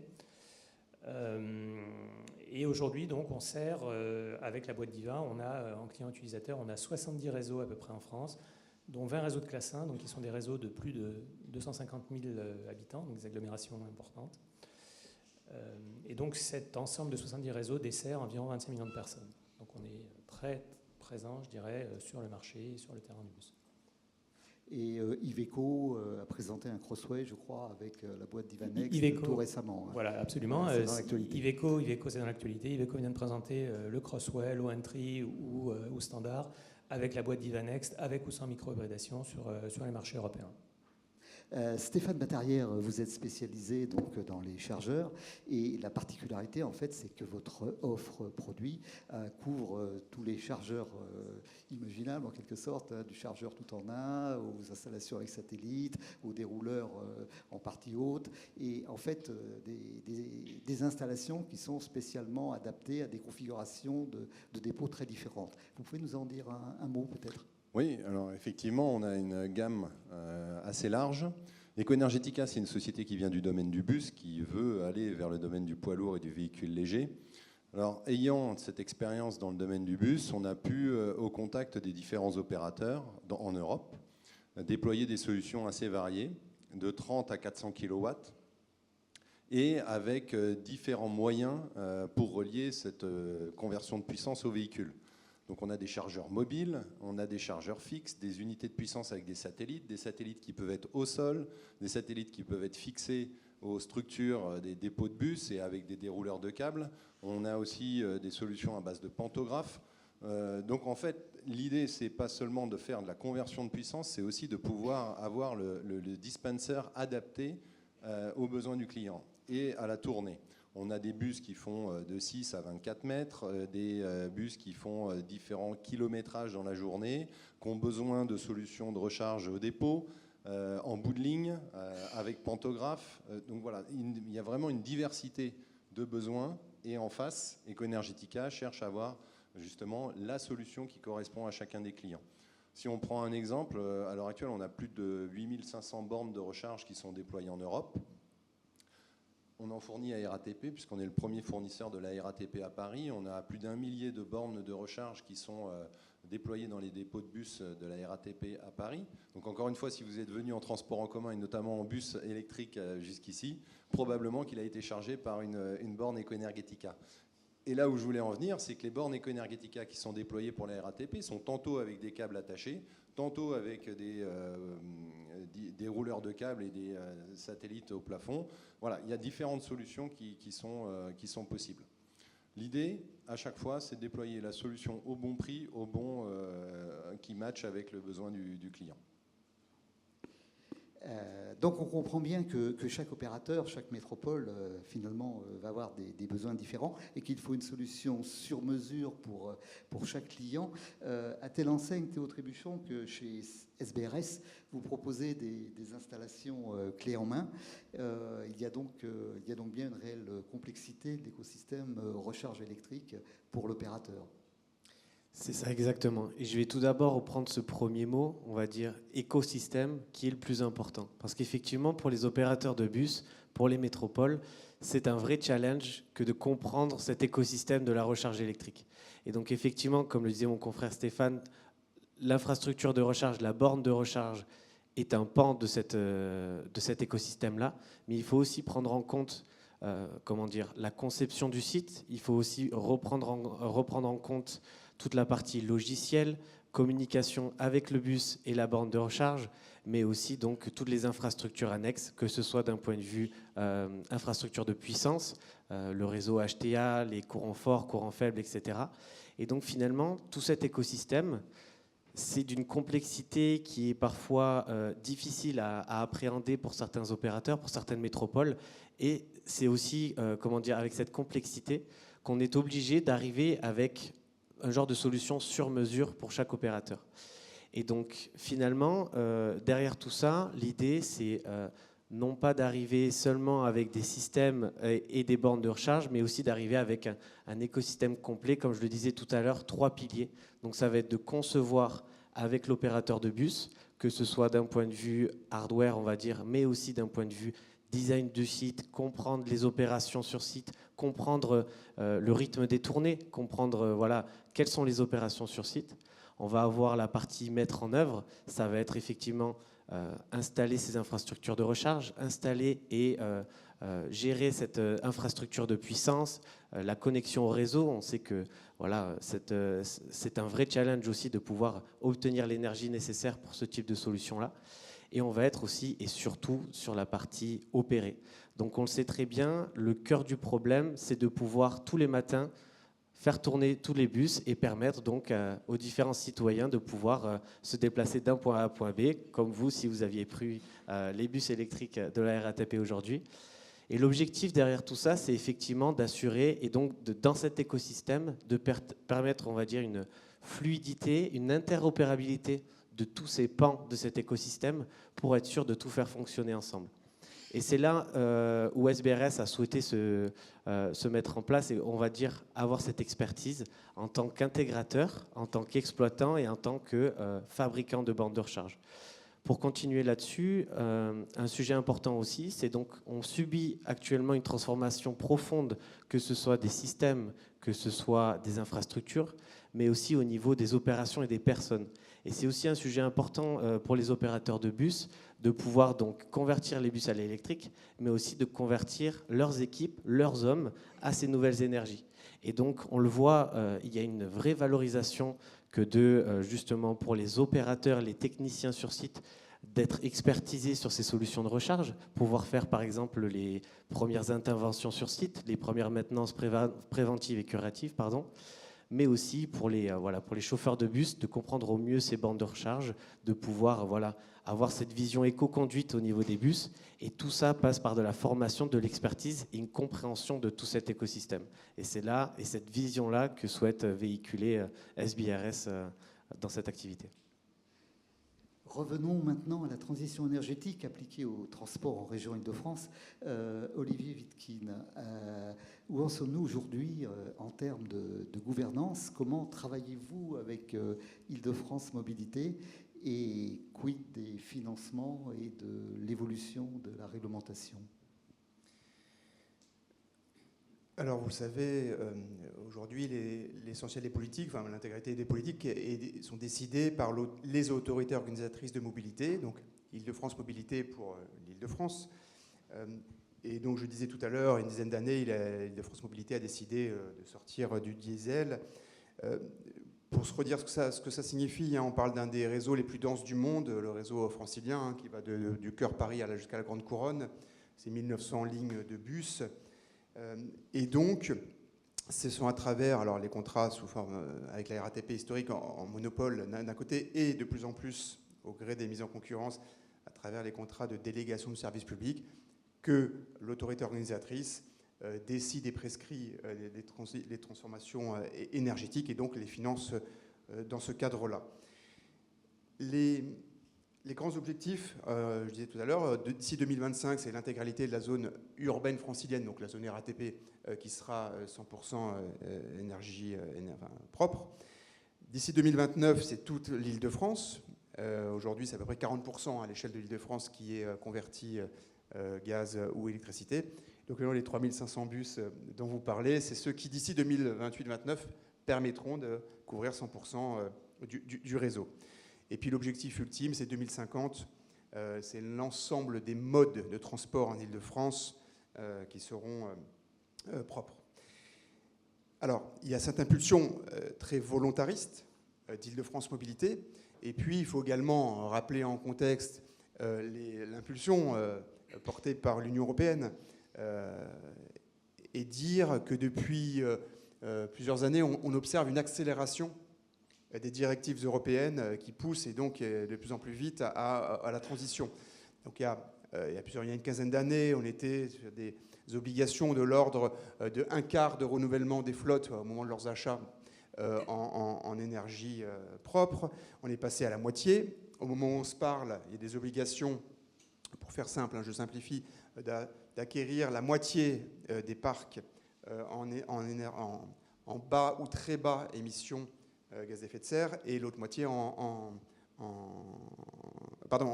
Et aujourd'hui, donc, on sert, avec la boîte Diva, on a, en client utilisateur, on a 70 réseaux à peu près en France, dont 20 réseaux de classe 1, donc qui sont des réseaux de plus de 250 000 habitants, donc des agglomérations importantes. Et donc cet ensemble de 70 réseaux dessert environ 25 millions de personnes. Donc on est très présent, je dirais, sur le marché et sur le terrain du bus. Et Iveco a présenté un Crossway, je crois, avec la boîte Divanext tout récemment. Voilà, absolument. C'est dans l'actualité. Iveco, c'est dans l'actualité. Iveco vient de présenter le Crossway, Low Entry ou Standard avec la boîte Divanext, avec ou sans micro-hybridation sur les marchés européens. Stéphane Batarrière, vous êtes spécialisé donc dans les chargeurs et la particularité en fait c'est que votre offre produit couvre tous les chargeurs imaginables en quelque sorte, du chargeur tout en un aux installations avec satellite, aux dérouleurs en partie haute et en fait des installations qui sont spécialement adaptées à des configurations de dépôts très différentes. Vous pouvez nous en dire un mot peut-être ? Oui, alors effectivement, on a une gamme assez large. Ecoenergetica, c'est une société qui vient du domaine du bus, qui veut aller vers le domaine du poids lourd et du véhicule léger. Alors, ayant cette expérience dans le domaine du bus, on a pu, au contact des différents opérateurs en Europe, déployer des solutions assez variées, de 30 à 400 kW, et avec différents moyens pour relier cette conversion de puissance au véhicule. Donc on a des chargeurs mobiles, on a des chargeurs fixes, des unités de puissance avec des satellites qui peuvent être au sol, des satellites qui peuvent être fixés aux structures des dépôts de bus et avec des dérouleurs de câbles. On a aussi des solutions à base de pantographes. Donc en fait, l'idée, c'est pas seulement de faire de la conversion de puissance, c'est aussi de pouvoir avoir le dispenser adapté aux besoins du client et à la tournée. On a des bus qui font de 6 à 24 mètres, des bus qui font différents kilométrages dans la journée, qui ont besoin de solutions de recharge au dépôt, en bout de ligne, avec pantographe. Donc voilà, il y a vraiment une diversité de besoins. Et en face, Ecoenergetica cherche à avoir justement la solution qui correspond à chacun des clients. Si on prend un exemple, à l'heure actuelle, on a plus de 8500 bornes de recharge qui sont déployées en Europe. On en fournit à RATP, puisqu'on est le premier fournisseur de la RATP à Paris. On a plus d'1 millier de bornes de recharge qui sont déployées dans les dépôts de bus de la RATP à Paris. Donc encore une fois, si vous êtes venu en transport en commun, et notamment en bus électrique jusqu'ici, probablement qu'il a été chargé par une borne Ecoenergetica. Et là où je voulais en venir, c'est que les bornes Ecoenergetica qui sont déployées pour la RATP sont tantôt avec des câbles attachés, tantôt avec des rouleurs de câbles et des satellites au plafond. Voilà, il y a différentes solutions qui sont possibles. L'idée, à chaque fois, c'est de déployer la solution au bon prix, qui match avec le besoin du client. Donc on comprend bien que chaque opérateur, chaque métropole, finalement, va avoir des besoins différents et qu'il faut une solution sur mesure pour chaque client. À telle enseigne, Théo Trébuchon, que chez SBRS, vous proposez des installations clés en main. Il y a donc bien une réelle complexité de l'écosystème recharge électrique pour l'opérateur. C'est ça exactement. Et je vais tout d'abord reprendre ce premier mot, on va dire écosystème, qui est le plus important. Parce qu'effectivement, pour les opérateurs de bus, pour les métropoles, c'est un vrai challenge que de comprendre cet écosystème de la recharge électrique. Et donc effectivement, comme le disait mon confrère Stéphane, l'infrastructure de recharge, la borne de recharge est un pan de cet écosystème-là. Mais il faut aussi prendre en compte la conception du site. Il faut aussi reprendre en compte toute la partie logicielle, communication avec le bus et la borne de recharge, mais aussi donc toutes les infrastructures annexes, que ce soit d'un point de vue infrastructure de puissance, le réseau HTA, les courants forts, courants faibles, etc. Et donc finalement, tout cet écosystème, c'est d'une complexité qui est parfois difficile à appréhender pour certains opérateurs, pour certaines métropoles, et c'est aussi, avec cette complexité qu'on est obligé d'arriver avec un genre de solution sur mesure pour chaque opérateur. Et donc, finalement, derrière tout ça, l'idée, c'est non pas d'arriver seulement avec des systèmes et des bornes de recharge, mais aussi d'arriver avec un écosystème complet, comme je le disais tout à l'heure, 3 piliers. Donc, ça va être de concevoir avec l'opérateur de bus, que ce soit d'un point de vue hardware, on va dire, mais aussi d'un point de vue design du site, comprendre les opérations sur site, comprendre le rythme des tournées, comprendre quelles sont les opérations sur site. On va avoir la partie mettre en œuvre, ça va être effectivement installer ces infrastructures de recharge, installer et gérer cette infrastructure de puissance, la connexion au réseau. On sait que c'est un vrai challenge aussi de pouvoir obtenir l'énergie nécessaire pour ce type de solution-là. Et on va être aussi et surtout sur la partie opérée. Donc on le sait très bien, le cœur du problème, c'est de pouvoir tous les matins faire tourner tous les bus et permettre donc aux différents citoyens de pouvoir se déplacer d'un point A à un point B, comme vous si vous aviez pris les bus électriques de la RATP aujourd'hui. Et l'objectif derrière tout ça, c'est effectivement d'assurer, et donc dans cet écosystème, de permettre, on va dire, une fluidité, une interopérabilité de tous ces pans de cet écosystème pour être sûr de tout faire fonctionner ensemble. Et c'est là où SBRS a souhaité se mettre en place et on va dire avoir cette expertise en tant qu'intégrateur, en tant qu'exploitant et en tant que fabricant de bandes de recharge. Pour continuer là-dessus, un sujet important aussi, c'est donc on subit actuellement une transformation profonde, que ce soit des systèmes, que ce soit des infrastructures, mais aussi au niveau des opérations et des personnes. Et c'est aussi un sujet important pour les opérateurs de bus, de pouvoir donc convertir les bus à l'électrique, mais aussi de convertir leurs équipes, leurs hommes à ces nouvelles énergies. Et donc, on le voit, il y a une vraie valorisation que justement, pour les opérateurs, les techniciens sur site, d'être expertisés sur ces solutions de recharge, pouvoir faire par exemple les premières interventions sur site, les premières maintenances préventives et curatives, mais aussi pour les chauffeurs de bus, de comprendre au mieux ces bandes de recharge, de pouvoir avoir cette vision éco-conduite au niveau des bus. Et tout ça passe par de la formation, de l'expertise et une compréhension de tout cet écosystème. Et c'est là, et cette vision-là que souhaite véhiculer SBRS dans cette activité. Revenons maintenant à la transition énergétique appliquée au transport en région Île-de-France. Olivier Wittkin, où en sommes-nous aujourd'hui en termes de gouvernance? Comment travaillez-vous avec Île-de-France Mobilité et quid des financements et de l'évolution de la réglementation? Alors, vous le savez, aujourd'hui, l'essentiel des politiques, enfin l'intégralité des politiques, sont décidées par les autorités organisatrices de mobilité, donc Île-de-France Mobilité pour l'Île-de-France. Et donc, je disais tout à l'heure, une dizaine d'années, Île-de-France Mobilité a décidé de sortir du diesel. Pour se redire ce que ça signifie, on parle d'un des réseaux les plus denses du monde, le réseau francilien, qui va du cœur Paris jusqu'à la Grande Couronne. C'est 1900 lignes de bus. Et donc, ce sont à travers les contrats sous forme avec la RATP historique en monopole d'un côté et de plus en plus au gré des mises en concurrence à travers les contrats de délégation de services publics que l'autorité organisatrice décide et prescrit les transformations énergétiques et donc les finances dans ce cadre-là. Les grands objectifs, je disais tout à l'heure, d'ici 2025, c'est l'intégralité de la zone urbaine francilienne, donc la zone RATP, qui sera 100% énergie propre. D'ici 2029, c'est toute l'Île-de-France. Aujourd'hui, c'est à peu près 40% à l'échelle de l'Île-de-France qui est converti gaz ou électricité. Donc les 3500 bus dont vous parlez, c'est ceux qui, d'ici 2028-29, permettront de couvrir 100% du réseau. Et puis l'objectif ultime, c'est 2050, c'est l'ensemble des modes de transport en Île-de-France qui seront propres. Alors, il y a cette impulsion très volontariste d'Île-de-France Mobilité, et puis il faut également rappeler en contexte l'impulsion portée par l'Union européenne et dire que depuis plusieurs années, on observe une accélération des directives européennes qui poussent et donc de plus en plus vite à la transition. Donc il y a une quinzaine d'années, on était sur des obligations de l'ordre de 1/4 de renouvellement des flottes au moment de leurs achats en énergie propre. On est passé à la moitié. Au moment où on se parle, il y a des obligations, pour faire simple, je simplifie, d'acquérir la moitié des parcs en bas ou très bas émissions gaz à effet de serre, et l'autre moitié en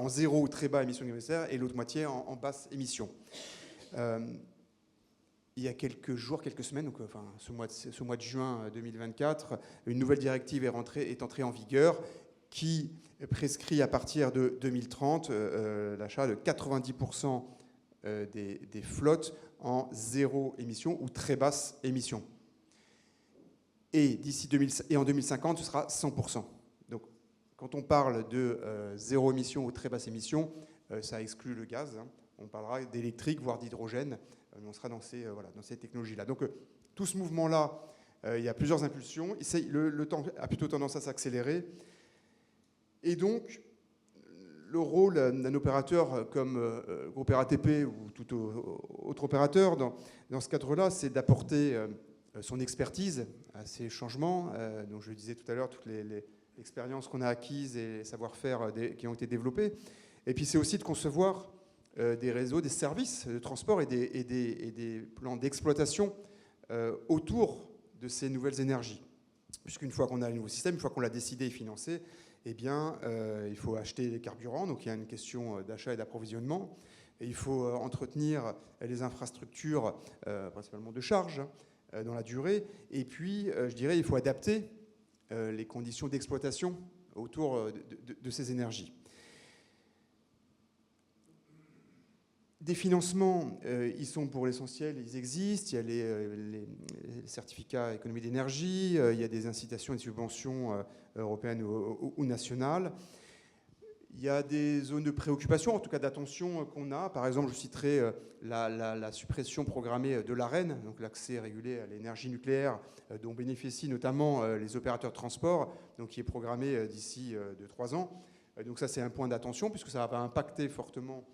zéro ou très bas émissions de gaz à effet de serre, et l'autre moitié en basse émission. Il y a quelques jours, quelques semaines, donc, ce mois de juin 2024, une nouvelle directive est entrée en vigueur qui prescrit à partir de 2030 l'achat de 90% des flottes en zéro émission ou très basse émission. Et en 2050, ce sera 100%. Donc, quand on parle de zéro émission ou très basse émission, ça exclut le gaz. On parlera d'électrique, voire d'hydrogène. On sera dans ces technologies-là. Donc, tout ce mouvement-là il y a plusieurs impulsions. Le temps a plutôt tendance à s'accélérer. Et donc, le rôle d'un opérateur comme groupe RATP ou tout autre opérateur dans ce cadre-là, c'est d'apporter son expertise à ces changements. Donc, je le disais tout à l'heure, toutes les expériences qu'on a acquises et les savoir-faire qui ont été développés. Et puis, c'est aussi de concevoir des réseaux, des services de transport et des plans d'exploitation autour de ces nouvelles énergies. Puisqu'une fois qu'on a un nouveau système, une fois qu'on l'a décidé et financé, eh bien, il faut acheter des carburants, donc il y a une question d'achat et d'approvisionnement. Et il faut entretenir les infrastructures, principalement de charge, dans la durée. Et puis, je dirais, il faut adapter les conditions d'exploitation autour de ces énergies. Des financements, ils sont pour l'essentiel, ils existent. Il y a les certificats économie d'énergie, il y a des incitations et des subventions européennes ou nationales. Il y a des zones de préoccupation, en tout cas d'attention qu'on a. Par exemple, je citerai la suppression programmée de l'Arenh, donc l'accès régulé à l'énergie nucléaire dont bénéficient notamment les opérateurs de transport, donc qui est programmé d'ici 3 ans. Donc ça, c'est un point d'attention puisque ça va impacter fortement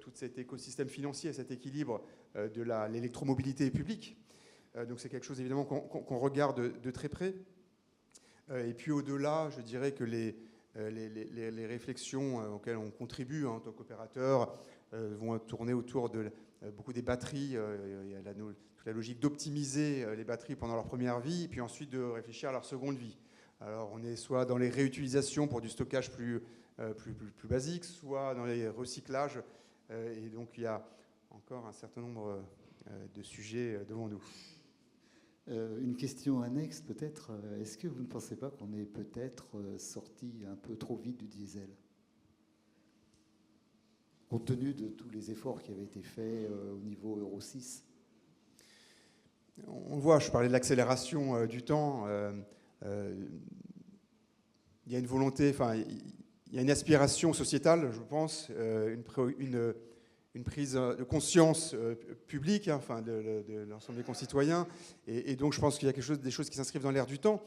tout cet écosystème financier, cet équilibre de l'électromobilité publique. Donc c'est quelque chose évidemment qu'on regarde de très près. Et puis au-delà, je dirais que les réflexions auxquelles on contribue en tant qu'opérateur vont tourner autour de beaucoup des batteries. Il y a toute la logique d'optimiser les batteries pendant leur première vie, et puis ensuite de réfléchir à leur seconde vie. Alors on est soit dans les réutilisations pour du stockage plus basique, soit dans les recyclages. Et donc il y a encore un certain nombre de sujets devant nous. Une question annexe peut-être. Est-ce que vous ne pensez pas qu'on est peut-être sorti un peu trop vite du diesel, compte tenu de tous les efforts qui avaient été faits au niveau Euro 6? On voit, je parlais de l'accélération du temps. Il y a une volonté, enfin, il y a une aspiration sociétale, je pense, une prise de conscience publique, enfin, de l'ensemble des concitoyens. Et donc, je pense qu'il y a des choses qui s'inscrivent dans l'air du temps.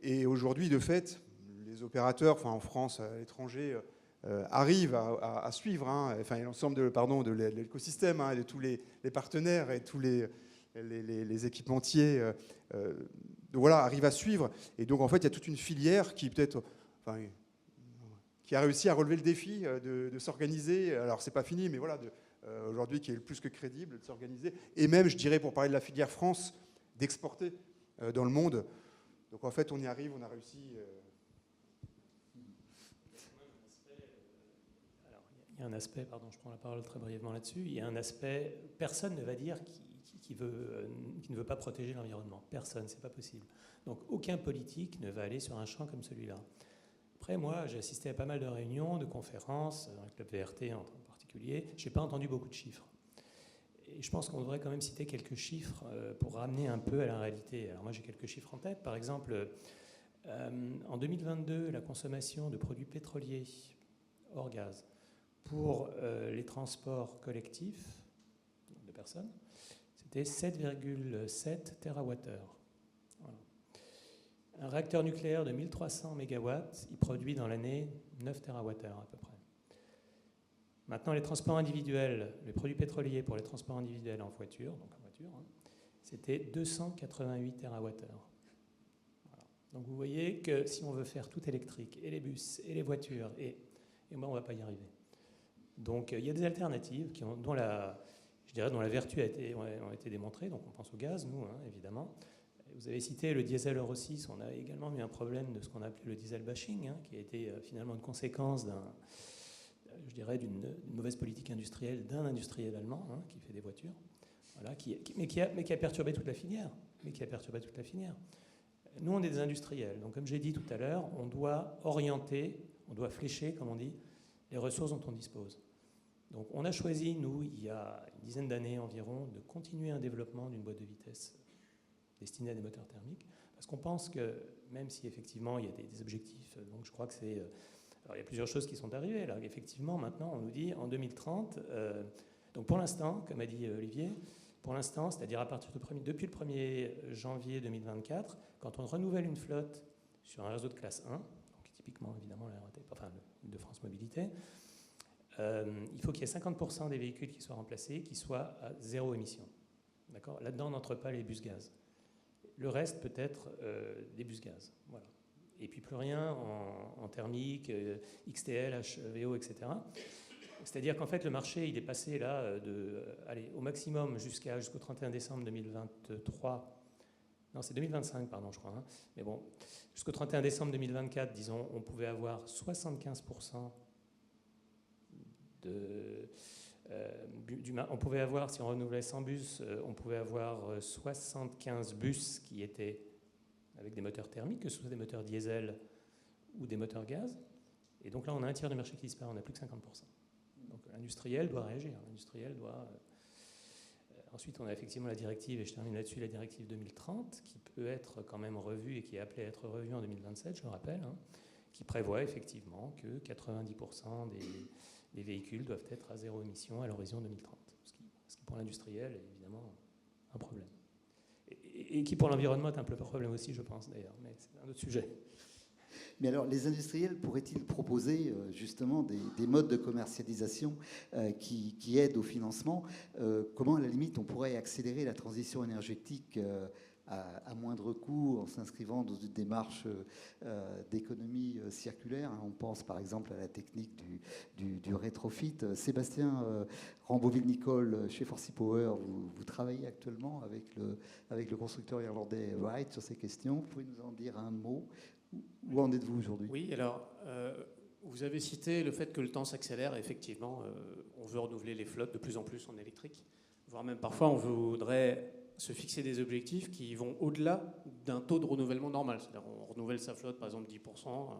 Et aujourd'hui, de fait, les opérateurs, enfin, en France, à l'étranger, arrivent à suivre, hein, enfin, l'ensemble de l'écosystème, hein, de tous les partenaires et tous les équipementiers, voilà, arrivent à suivre. Et donc, en fait, il y a toute une filière qui peut-être... Enfin, qui a réussi à relever le défi de s'organiser. Alors, c'est pas fini, mais voilà, aujourd'hui, qui est plus que crédible de s'organiser. Et même, je dirais, pour parler de la filière France, d'exporter dans le monde. Donc, en fait, on y arrive, on a réussi. Alors, il y a un aspect, pardon, je prends la parole très brièvement là-dessus. Il y a un aspect, personne ne va dire qui ne veut pas protéger l'environnement. Personne, c'est pas possible. Donc, aucun politique ne va aller sur un champ comme celui-là. Après, moi, j'ai assisté à pas mal de réunions, de conférences, dans le club VRT en particulier. Je n'ai pas entendu beaucoup de chiffres. Et je pense qu'on devrait quand même citer quelques chiffres pour ramener un peu à la réalité. Alors moi, j'ai quelques chiffres en tête. Par exemple, en 2022, la consommation de produits pétroliers hors gaz pour les transports collectifs de personnes, c'était 7,7 TWh. Un réacteur nucléaire de 1300 MW, il produit dans l'année 9 TWh à peu près. Maintenant, les transports individuels, les produits pétroliers pour les transports individuels en voiture, c'était 288 TWh. Voilà. Donc vous voyez que si on veut faire tout électrique, et les bus, et les voitures, et ben, on ne va pas y arriver. Donc il y a des alternatives dont la vertu a été démontrée. Donc on pense au gaz, nous, hein, évidemment. Vous avez cité le diesel Euro 6. On a également eu un problème de ce qu'on a appelé le diesel bashing, hein, qui a été finalement une conséquence d'une mauvaise politique industrielle d'un industriel allemand, hein, qui fait des voitures, voilà, mais qui a perturbé toute la filière. Nous, on est des industriels. Donc, comme j'ai dit tout à l'heure, on doit orienter, on doit flécher, comme on dit, les ressources dont on dispose. Donc, on a choisi, nous, il y a une dizaine d'années environ, de continuer un développement d'une boîte de vitesse destinée à des moteurs thermiques, parce qu'on pense que, même si effectivement il y a des objectifs, donc je crois que c'est... alors il y a plusieurs choses qui sont arrivées. Là, effectivement, maintenant, on nous dit en 2030, donc pour l'instant, comme a dit Olivier, Pour l'instant, c'est-à-dire depuis le 1er janvier 2024, quand on renouvelle une flotte sur un réseau de classe 1, donc typiquement évidemment la RATP, enfin l'Île-de-France Mobilité, il faut qu'il y ait 50% des véhicules qui soient remplacés, qui soient à zéro émission. D'accord ? Là-dedans, on n'entre pas les bus gaz. Le reste peut être des bus gaz. Voilà. Et puis plus rien en thermique, XTL, HVO, etc. C'est-à-dire qu'en fait, le marché, il est passé là au maximum jusqu'au 31 décembre 2023. Non, c'est 2025, pardon, je crois. Hein. Mais bon, jusqu'au 31 décembre 2024, disons, on pouvait avoir 75% on pouvait avoir, si on renouvelait 100 bus, on pouvait avoir 75 bus qui étaient avec des moteurs thermiques, que ce soit des moteurs diesel ou des moteurs gaz. Et donc là, on a un tiers du marché qui disparaît, on n'a plus que 50%. Donc l'industriel doit réagir. L'industriel doit... Ensuite, on a effectivement la directive, et je termine là-dessus, la directive 2030, qui peut être quand même revue et qui est appelée à être revue en 2027, je le rappelle, hein, qui prévoit effectivement que 90% des véhicules doivent être à zéro émission à l'horizon 2030. Ce qui pour l'industriel est évidemment un problème. Et qui pour l'environnement est un peu un problème aussi, je pense d'ailleurs, mais c'est un autre sujet. Mais alors, les industriels pourraient-ils proposer justement des modes de commercialisation qui aident au financement ? Comment, à la limite, on pourrait accélérer la transition énergétique à moindre coût en s'inscrivant dans une démarche d'économie circulaire ? On pense par exemple à la technique du rétrofit. Sébastien Ramboville-Nicole, chez Forsy Power, vous travaillez actuellement avec le constructeur irlandais Wright sur ces questions. Vous pouvez nous en dire un mot ? Où en êtes-vous aujourd'hui ? Oui, alors, vous avez cité le fait que le temps s'accélère. Effectivement, on veut renouveler les flottes de plus en plus en électrique, voire même parfois on voudrait se fixer des objectifs qui vont au-delà d'un taux de renouvellement normal. C'est-à-dire on renouvelle sa flotte, par exemple, 10%,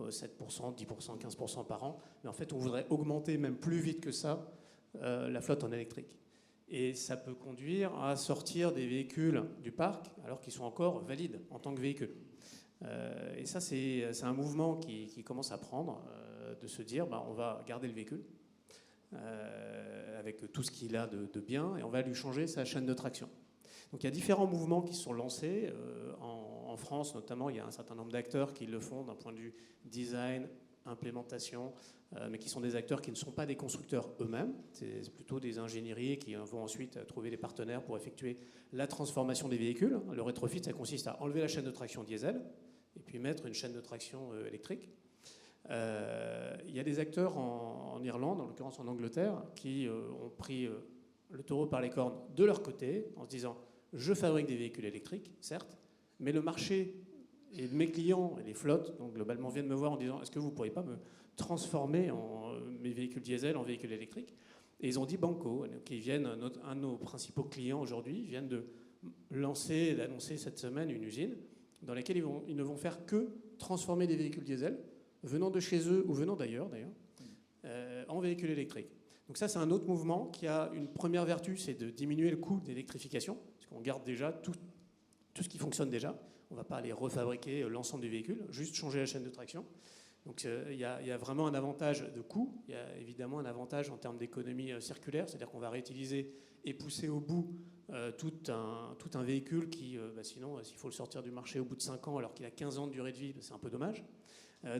7%, 10%, 15% par an. Mais en fait, on voudrait augmenter même plus vite que ça la flotte en électrique. Et ça peut conduire à sortir des véhicules du parc alors qu'ils sont encore valides en tant que véhicules. Et ça, c'est un mouvement qui commence à prendre, de se dire on va garder le véhicule avec tout ce qu'il a de bien et on va lui changer sa chaîne de traction. Donc il y a différents mouvements qui se sont lancés. En France, notamment, il y a un certain nombre d'acteurs qui le font d'un point de vue design, implémentation, mais qui sont des acteurs qui ne sont pas des constructeurs eux-mêmes. C'est plutôt des ingénieries qui vont ensuite trouver des partenaires pour effectuer la transformation des véhicules. Le rétrofit, ça consiste à enlever la chaîne de traction diesel et puis mettre une chaîne de traction électrique. Il y a des acteurs en Irlande, en l'occurrence en Angleterre, qui ont pris le taureau par les cornes de leur côté en se disant « je fabrique des véhicules électriques, certes, mais le marché et mes clients et les flottes, donc globalement, viennent me voir en disant « est-ce que vous ne pourriez pas me transformer mes véhicules diesel en véhicules électriques ?» Et ils ont dit banco, qui viennent, un de nos principaux clients aujourd'hui, viennent d'annoncer cette semaine une usine dans laquelle ils ne vont faire que transformer des véhicules diesel, venant de chez eux ou venant d'ailleurs, en véhicules électriques. Donc ça, c'est un autre mouvement qui a une première vertu, c'est de diminuer le coût d'électrification, parce qu'on garde déjà tout ce qui fonctionne déjà. On ne va pas aller refabriquer l'ensemble du véhicule, juste changer la chaîne de traction. Donc il y a vraiment un avantage de coût, il y a évidemment un avantage en termes d'économie circulaire, c'est-à-dire qu'on va réutiliser et pousser au bout tout un véhicule qui, sinon, s'il faut le sortir du marché au bout de 5 ans alors qu'il a 15 ans de durée de vie, c'est un peu dommage.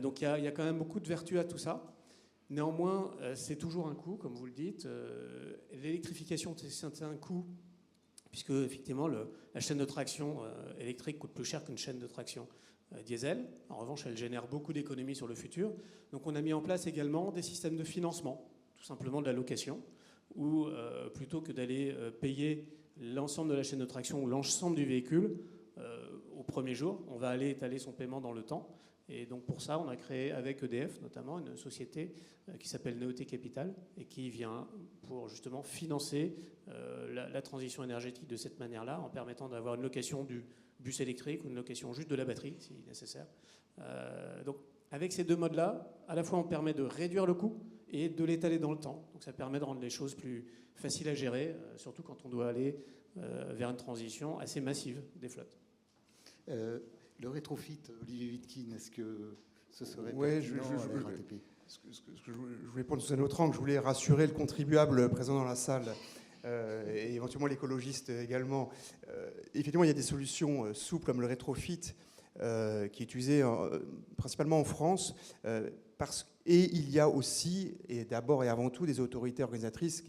Donc il y a quand même beaucoup de vertus à tout ça. Néanmoins, c'est toujours un coût, comme vous le dites. L'électrification, c'est un coût, puisque effectivement, la chaîne de traction électrique coûte plus cher qu'une chaîne de traction diesel. En revanche, elle génère beaucoup d'économies sur le futur. Donc on a mis en place également des systèmes de financement, tout simplement de la location, où plutôt que d'aller payer l'ensemble de la chaîne de traction ou l'ensemble du véhicule au premier jour, on va aller étaler son paiement dans le temps. Et donc pour ça, on a créé avec EDF notamment une société qui s'appelle Neoté Capital et qui vient pour justement financer la transition énergétique de cette manière-là, en permettant d'avoir une location du bus électrique ou une location juste de la batterie si nécessaire. Donc avec ces deux modes-là, à la fois on permet de réduire le coût et de l'étaler dans le temps. Donc ça permet de rendre les choses plus faciles à gérer, surtout quand on doit aller vers une transition assez massive des flottes. Le rétrofit, Olivier Wittkin, est-ce que ce serait pertinent à la RATP ? Ce que je voulais prendre sous un autre angle, je voulais rassurer le contribuable présent dans la salle et éventuellement l'écologiste également. Effectivement, il y a des solutions souples comme le rétrofit qui est utilisé principalement en France. Et il y a aussi, et d'abord et avant tout, des autorités organisatrices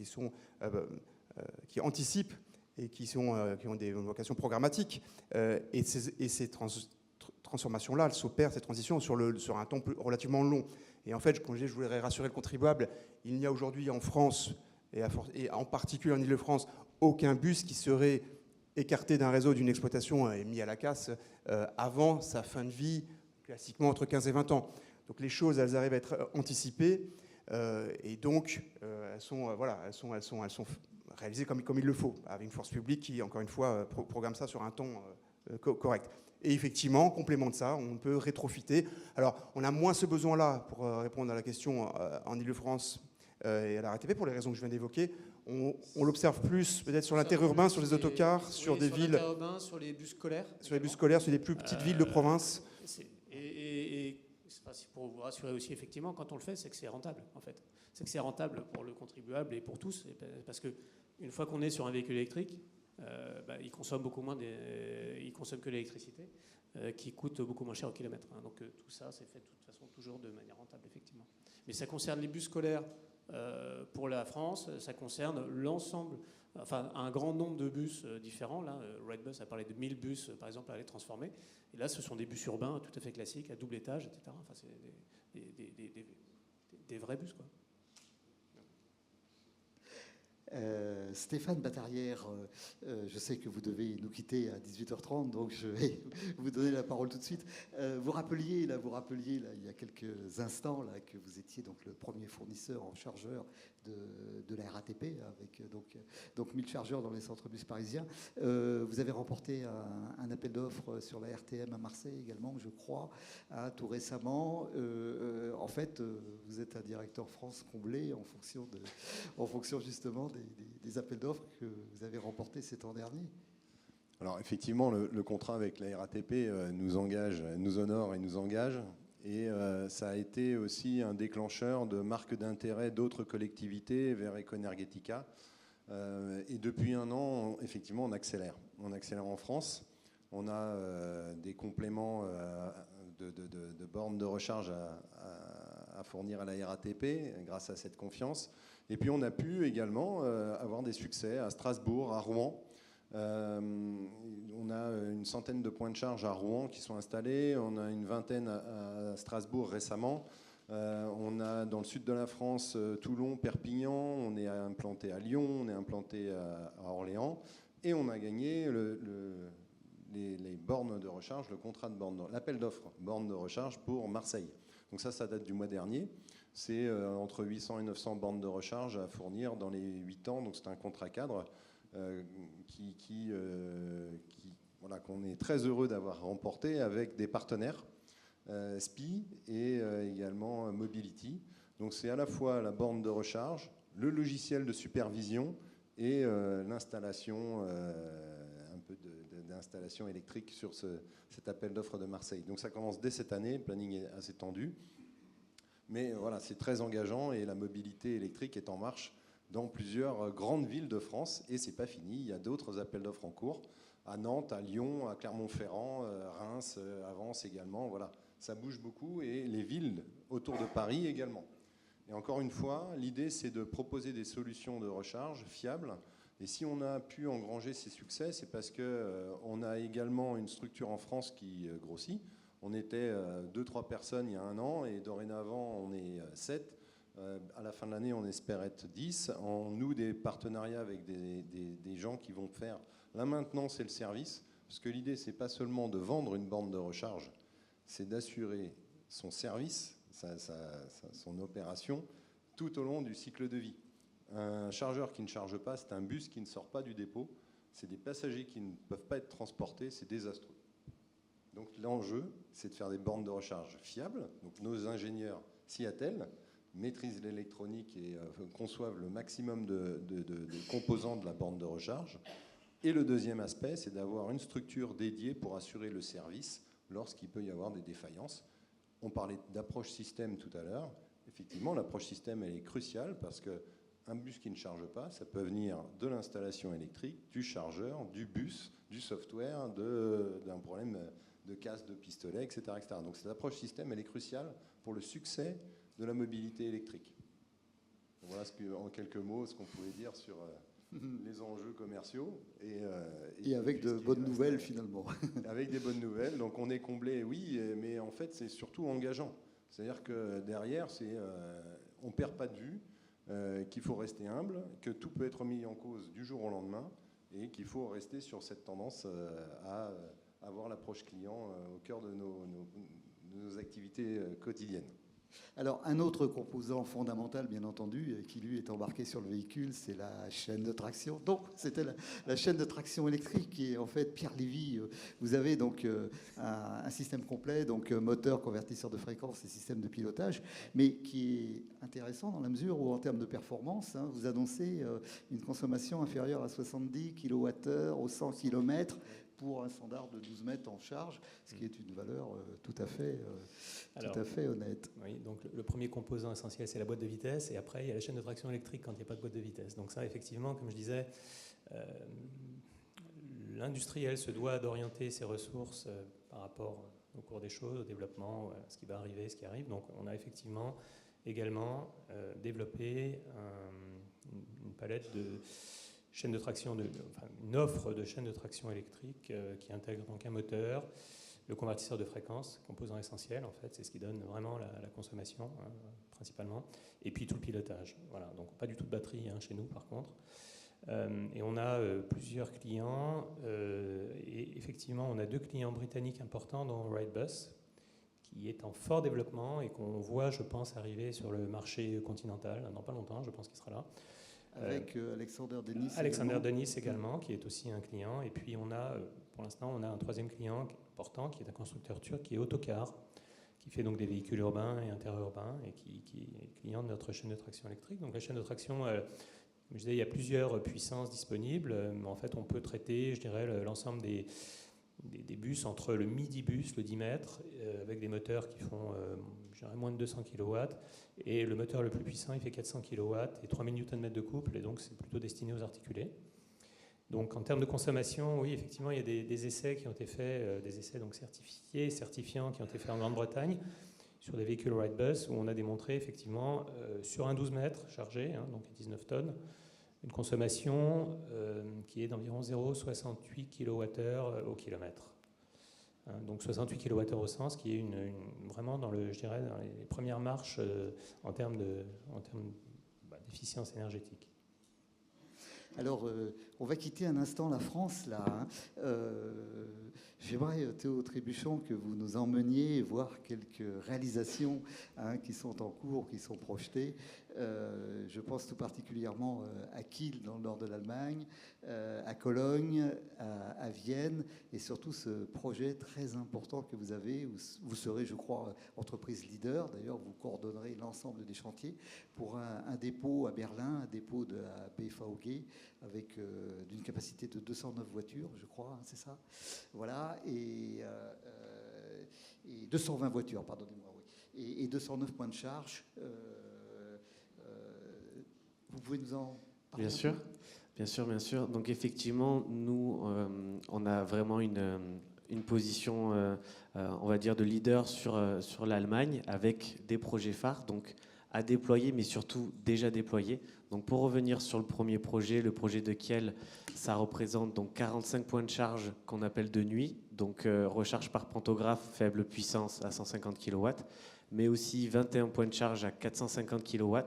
qui anticipent et qui ont des vocations programmatiques. Et ces transformations-là, elles s'opèrent, ces transitions, sur un temps relativement long. Et en fait, comme je voudrais rassurer le contribuable, il n'y a aujourd'hui en France, et en particulier en Ile-de-France, aucun bus qui serait écarté d'un réseau, d'une exploitation et mis à la casse avant sa fin de vie, classiquement entre 15 et 20 ans. Donc les choses, elles arrivent à être anticipées, et donc elles sont réalisées comme il le faut, avec une force publique qui, encore une fois, programme ça sur un temps correct. Et effectivement, en complément de ça, on peut rétrofiter. Alors, on a moins ce besoin-là, pour répondre à la question, en Ile-de-France et à la RATP, pour les raisons que je viens d'évoquer. On l'observe plus, peut-être sur l'interurbain, sur les autocars, sur des villes... Sur l'interurbain, sur les bus scolaires. Sur les bus scolaires, sur des plus petites villes de province. Pour vous rassurer aussi, effectivement, quand on le fait, c'est que c'est rentable, en fait. C'est que c'est rentable pour le contribuable et pour tous, parce qu'une fois qu'on est sur un véhicule électrique, il consomme beaucoup moins, il consomme que l'électricité, qui coûte beaucoup moins cher au kilomètre. Hein. Donc tout ça, c'est fait de toute façon toujours de manière rentable, effectivement. Mais ça concerne les bus scolaires pour la France, ça concerne l'ensemble, enfin un grand nombre de bus différents. Là, Redbus a parlé de 1000 bus, par exemple, à les transformer. Et là, ce sont des bus urbains tout à fait classiques, à double étage, etc. Enfin, c'est des vrais bus, quoi. Stéphane Batarière, je sais que vous devez nous quitter à 18h30, donc je vais vous donner la parole tout de suite. Vous rappeliez là, il y a quelques instants là, que vous étiez donc le premier fournisseur en chargeurs de la RATP, avec donc 1000 chargeurs dans les centres bus parisiens. Vous avez remporté un appel d'offres sur la RTM à Marseille également, je crois, tout récemment. En fait, vous êtes un directeur France comblé en fonction justement des appels d'offres que vous avez remportés ces temps derniers. Alors effectivement, le contrat avec la RATP nous engage, nous honore et nous engage. Et ça a été aussi un déclencheur de marques d'intérêt d'autres collectivités vers Econergetica. Et depuis un an, effectivement, on accélère. On accélère en France. On a des compléments de bornes de recharge à fournir à la RATP grâce à cette confiance. Et puis on a pu également avoir des succès à Strasbourg, à Rouen. On a une centaine de points de charge à Rouen qui sont installés. On a une vingtaine à Strasbourg récemment. On a dans le sud de la France, Toulon, Perpignan. On est implanté à Lyon, on est implanté à Orléans. Et on a gagné les bornes de recharge, le contrat de borne, l'appel d'offres bornes de recharge pour Marseille. Donc ça date du mois dernier. C'est entre 800 et 900 bornes de recharge à fournir dans les 8 ans. Donc c'est un contrat cadre qu'on est très heureux d'avoir remporté avec des partenaires, SPI et également Mobility. Donc c'est à la fois la borne de recharge, le logiciel de supervision et l'installation, un peu d'installation électrique sur cet appel d'offres de Marseille. Donc ça commence dès cette année, le planning est assez tendu. Mais voilà, c'est très engageant et la mobilité électrique est en marche dans plusieurs grandes villes de France. Et c'est pas fini, il y a d'autres appels d'offres en cours, à Nantes, à Lyon, à Clermont-Ferrand, Reims, à Vence également. Voilà, ça bouge beaucoup et les villes autour de Paris également. Et encore une fois, l'idée c'est de proposer des solutions de recharge fiables. Et si on a pu engranger ces succès, c'est parce qu'on a également une structure en France qui grossit. On était 2-3 personnes il y a un an et dorénavant on est 7. À la fin de l'année on espère être 10. On noue des partenariats avec des gens qui vont faire la maintenance et le service. Parce que l'idée c'est pas seulement de vendre une borne de recharge, c'est d'assurer son service, son opération tout au long du cycle de vie. Un chargeur qui ne charge pas, c'est un bus qui ne sort pas du dépôt. C'est des passagers qui ne peuvent pas être transportés, c'est désastreux. Donc l'enjeu, c'est de faire des bornes de recharge fiables. Donc nos ingénieurs s'y attellent, maîtrisent l'électronique et conçoivent le maximum de composants de la borne de recharge. Et le deuxième aspect, c'est d'avoir une structure dédiée pour assurer le service lorsqu'il peut y avoir des défaillances. On parlait d'approche système tout à l'heure. Effectivement, l'approche système, elle est cruciale parce que un bus qui ne charge pas, ça peut venir de l'installation électrique, du chargeur, du bus, du software, d'un problème de casse, de pistolet, etc., etc. Donc cette approche système, elle est cruciale pour le succès de la mobilité électrique. Voilà en quelques mots ce qu'on pouvait dire sur les enjeux commerciaux. Et avec de bonnes nouvelles finalement. Avec des bonnes nouvelles. Donc on est comblé, oui, mais en fait c'est surtout engageant. C'est-à-dire que derrière, on ne perd pas de vue qu'il faut rester humble, que tout peut être mis en cause du jour au lendemain et qu'il faut rester sur cette tendance à avoir l'approche client au cœur de nos activités quotidiennes. Alors, un autre composant fondamental, bien entendu, qui lui est embarqué sur le véhicule, c'est la chaîne de traction. Donc, c'était la chaîne de traction électrique qui est en fait, Pierre Lévy, vous avez donc un système complet, donc moteur, convertisseur de fréquence et système de pilotage, mais qui est intéressant dans la mesure où, en termes de performance, vous annoncez une consommation inférieure à 70 kWh au 100 km pour un standard de 12 mètres en charge, ce qui est une valeur tout à fait honnête. Oui, donc le premier composant essentiel, c'est la boîte de vitesse, et après, il y a la chaîne de traction électrique quand il n'y a pas de boîte de vitesse. Donc ça, effectivement, comme je disais, l'industriel se doit d'orienter ses ressources par rapport au cours des choses, au développement, à ce qui va arriver, ce qui arrive. Donc on a effectivement également développé une palette de chaîne de traction, une offre de chaîne de traction électrique qui intègre donc un moteur, le convertisseur de fréquence, composant essentiel en fait, c'est ce qui donne vraiment la consommation principalement, et puis tout le pilotage. Voilà, donc pas du tout de batterie chez nous par contre. Et on a plusieurs clients, et effectivement on a 2 clients britanniques importants dont Wrightbus, qui est en fort développement et qu'on voit, je pense, arriver sur le marché continental dans pas longtemps, je pense qu'il sera là. Avec Alexander Dennis. Alexander Dennis également, qui est aussi un client. Et puis on a, pour l'instant, on a un 3e client important, qui est un constructeur turc, qui est Autocar, qui fait donc des véhicules urbains et interurbains, et qui est client de notre chaîne de traction électrique. Donc la chaîne de traction, comme je disais, il y a plusieurs puissances disponibles. Mais en fait, on peut traiter, je dirais, l'ensemble des bus entre le midi-bus, le 10 mètres, avec des moteurs qui font je dirais, moins de 200 kW, et le moteur le plus puissant, il fait 400 kW et 3000 Nm de couple, et donc c'est plutôt destiné aux articulés. Donc en termes de consommation, oui, effectivement, il y a des essais qui ont été faits, des essais donc certifiants qui ont été faits en Grande-Bretagne, sur des véhicules Wrightbus, où on a démontré effectivement, sur un 12 mètres chargé, donc 19 tonnes, une consommation qui est d'environ 0,68 kWh au kilomètre. Donc 68 kWh au sens, qui est vraiment dans je dirais, dans les premières marches en termes d'efficience énergétique. Alors, on va quitter un instant la France, là. J'aimerais, Théo Trébuchon, que vous nous emmeniez voir quelques réalisations qui sont en cours, qui sont projetées. Je pense tout particulièrement à Kiel, dans le nord de l'Allemagne, à Cologne, à Vienne, et surtout ce projet très important que vous avez, où vous serez, je crois, entreprise leader. D'ailleurs, vous coordonnerez l'ensemble des chantiers pour un dépôt à Berlin, un dépôt de la BVG, avec d'une capacité de 209 voitures, je crois, c'est ça. Voilà, et 220 voitures, pardonnez-moi, oui, et 209 points de charge. Vous pouvez nous en parler? Bien sûr. Donc effectivement, nous, on a vraiment une position, on va dire, de leader sur l'Allemagne, avec des projets phares, donc à déployer, mais surtout déjà déployés. Donc pour revenir sur le premier projet, le projet de Kiel, ça représente donc 45 points de charge qu'on appelle de nuit, donc recharge par pantographe, faible puissance à 150 kW, mais aussi 21 points de charge à 450 kW,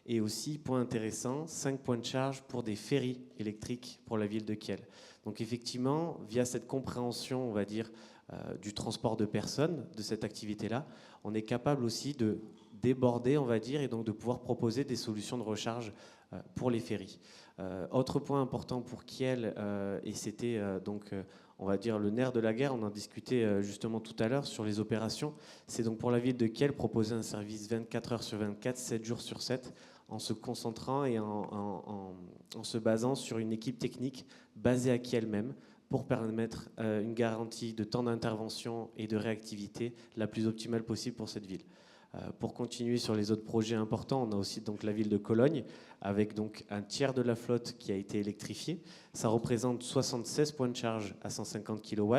et aussi, point intéressant, 5 points de charge pour des ferries électriques pour la ville de Kiel. Donc effectivement, via cette compréhension, on va dire, du transport de personnes, de cette activité-là, on est capable aussi de déborder, on va dire, et donc de pouvoir proposer des solutions de recharge pour les ferries. Autre point important pour Kiel, et c'était donc, on va dire, le nerf de la guerre, on en discutait justement tout à l'heure sur les opérations, c'est donc pour la ville de Kiel proposer un service 24 heures sur 24, 7 jours sur 7, en se concentrant et en se basant sur une équipe technique basée à Kiel même, pour permettre une garantie de temps d'intervention et de réactivité la plus optimale possible pour cette ville. Pour continuer sur les autres projets importants, on a aussi donc la ville de Cologne, avec donc un tiers de la flotte qui a été électrifiée. Ça représente 76 points de charge à 150 kW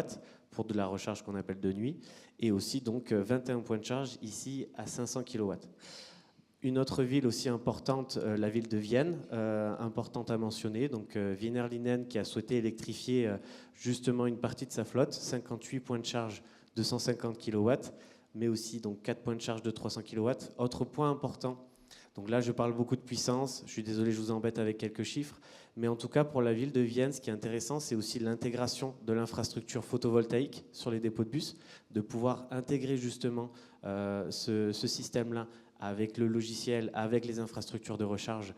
pour de la recharge qu'on appelle de nuit, et aussi donc 21 points de charge ici à 500 kW. Une autre ville aussi importante, la ville de Vienne, importante à mentionner, donc Wiener Linen qui a souhaité électrifier justement une partie de sa flotte, 58 points de charge de 150 kW, mais aussi donc 4 points de charge de 300 kW. Autre point important, donc là je parle beaucoup de puissance, je suis désolé, je vous embête avec quelques chiffres, mais en tout cas pour la ville de Vienne, ce qui est intéressant, c'est aussi l'intégration de l'infrastructure photovoltaïque sur les dépôts de bus, de pouvoir intégrer justement ce système-là avec le logiciel, avec les infrastructures de recharge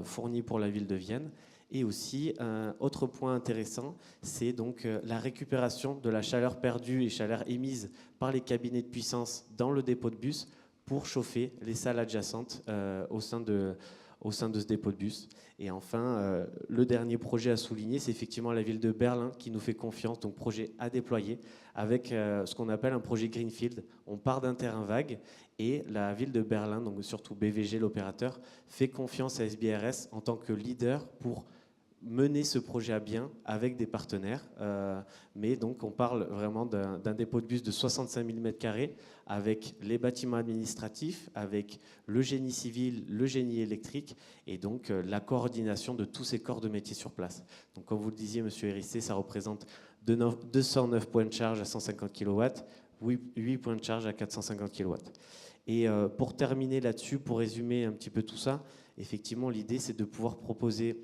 fournies pour la ville de Vienne. Et aussi, un autre point intéressant, c'est donc la récupération de la chaleur perdue et chaleur émise par les cabinets de puissance dans le dépôt de bus pour chauffer les salles adjacentes au sein de ce dépôt de bus. Et enfin, le dernier projet à souligner, c'est effectivement la ville de Berlin qui nous fait confiance, donc projet à déployer, avec ce qu'on appelle un projet Greenfield. On part d'un terrain vague et la ville de Berlin, donc surtout BVG, l'opérateur, fait confiance à SBRS en tant que leader pour mener ce projet à bien avec des partenaires. Mais donc on parle vraiment d'un dépôt de bus de 65 000 m² avec les bâtiments administratifs, avec le génie civil, le génie électrique et donc la coordination de tous ces corps de métier sur place. Donc comme vous le disiez, monsieur Hérissé, ça représente 209 points de charge à 150 kW, 8 points de charge à 450 kW. Et pour terminer là-dessus, pour résumer un petit peu tout ça, effectivement l'idée c'est de pouvoir proposer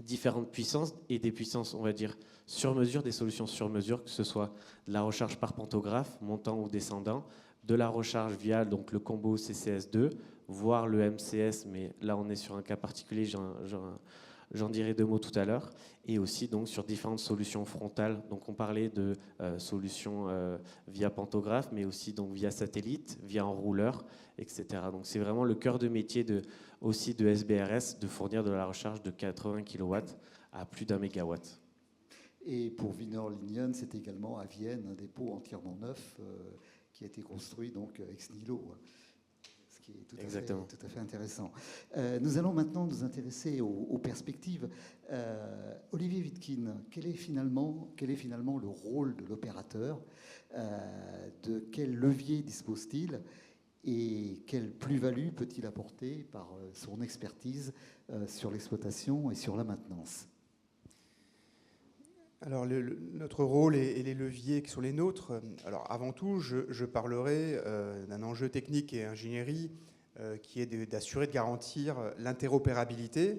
différentes puissances et des puissances, on va dire, sur mesure, des solutions sur mesure, que ce soit de la recharge par pantographe, montant ou descendant, de la recharge via donc, le combo CCS2, voire le MCS, mais là on est sur un cas particulier, j'en dirai 2 mots tout à l'heure, et aussi donc, sur différentes solutions frontales. Donc on parlait de solutions via pantographe, mais aussi donc, via satellite, via enrouleur, etc. Donc c'est vraiment le cœur de métier aussi de SBRS de fournir de la recharge de 80 kW à plus d'1 MW. Et pour Wiener Linen, c'est également à Vienne un dépôt entièrement neuf qui a été construit donc ex nihilo, ce qui est tout à fait intéressant. Nous allons maintenant nous intéresser aux perspectives. Olivier Wittkin, quel est finalement le rôle de l'opérateur? De quel levier dispose-t-il? Et quelle plus-value peut-il apporter par son expertise sur l'exploitation et sur la maintenance? Alors, notre rôle et les leviers qui sont les nôtres. Alors, avant tout, je parlerai d'un enjeu technique et ingénierie qui est d'assurer, de garantir l'interopérabilité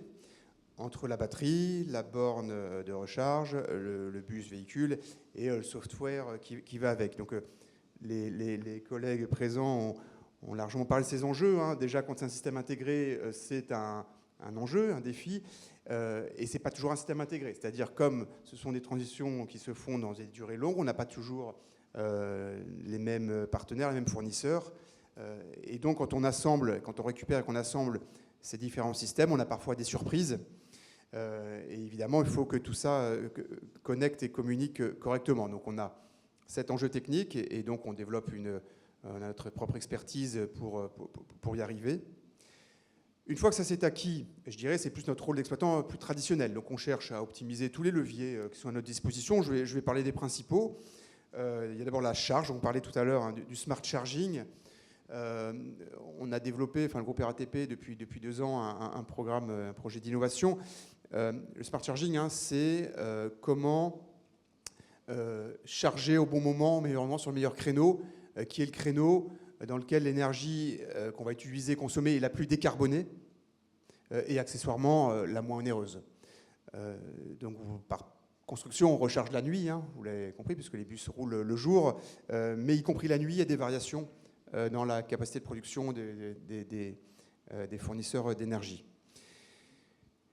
entre la batterie, la borne de recharge, le bus véhicule et le software qui va avec. Donc, les collègues présents ont largement parlé de ces enjeux. Déjà, quand c'est un système intégré, c'est un enjeu, un défi, et ce n'est pas toujours un système intégré. C'est-à-dire, comme ce sont des transitions qui se font dans des durées longues, on n'a pas toujours les mêmes partenaires, les mêmes fournisseurs. Et donc, quand on récupère et qu'on assemble ces différents systèmes, on a parfois des surprises. Et évidemment, il faut que tout ça connecte et communique correctement. Donc, on a cet enjeu technique et donc on développe on a notre propre expertise pour y arriver. Une fois que ça s'est acquis, je dirais c'est plus notre rôle d'exploitant plus traditionnel. Donc on cherche à optimiser tous les leviers qui sont à notre disposition. Je vais parler des principaux. Il y a d'abord la charge, on parlait tout à l'heure du smart charging. On a développé, le groupe RATP depuis 2 ans, un projet d'innovation. Le smart charging, c'est comment charger au bon moment, mais vraiment sur le meilleur créneau, qui est le créneau dans lequel l'énergie qu'on va utiliser, consommer est la plus décarbonée et accessoirement la moins onéreuse. Donc par construction, on recharge la nuit, vous l'avez compris, puisque les bus roulent le jour, mais y compris la nuit, il y a des variations dans la capacité de production des fournisseurs d'énergie.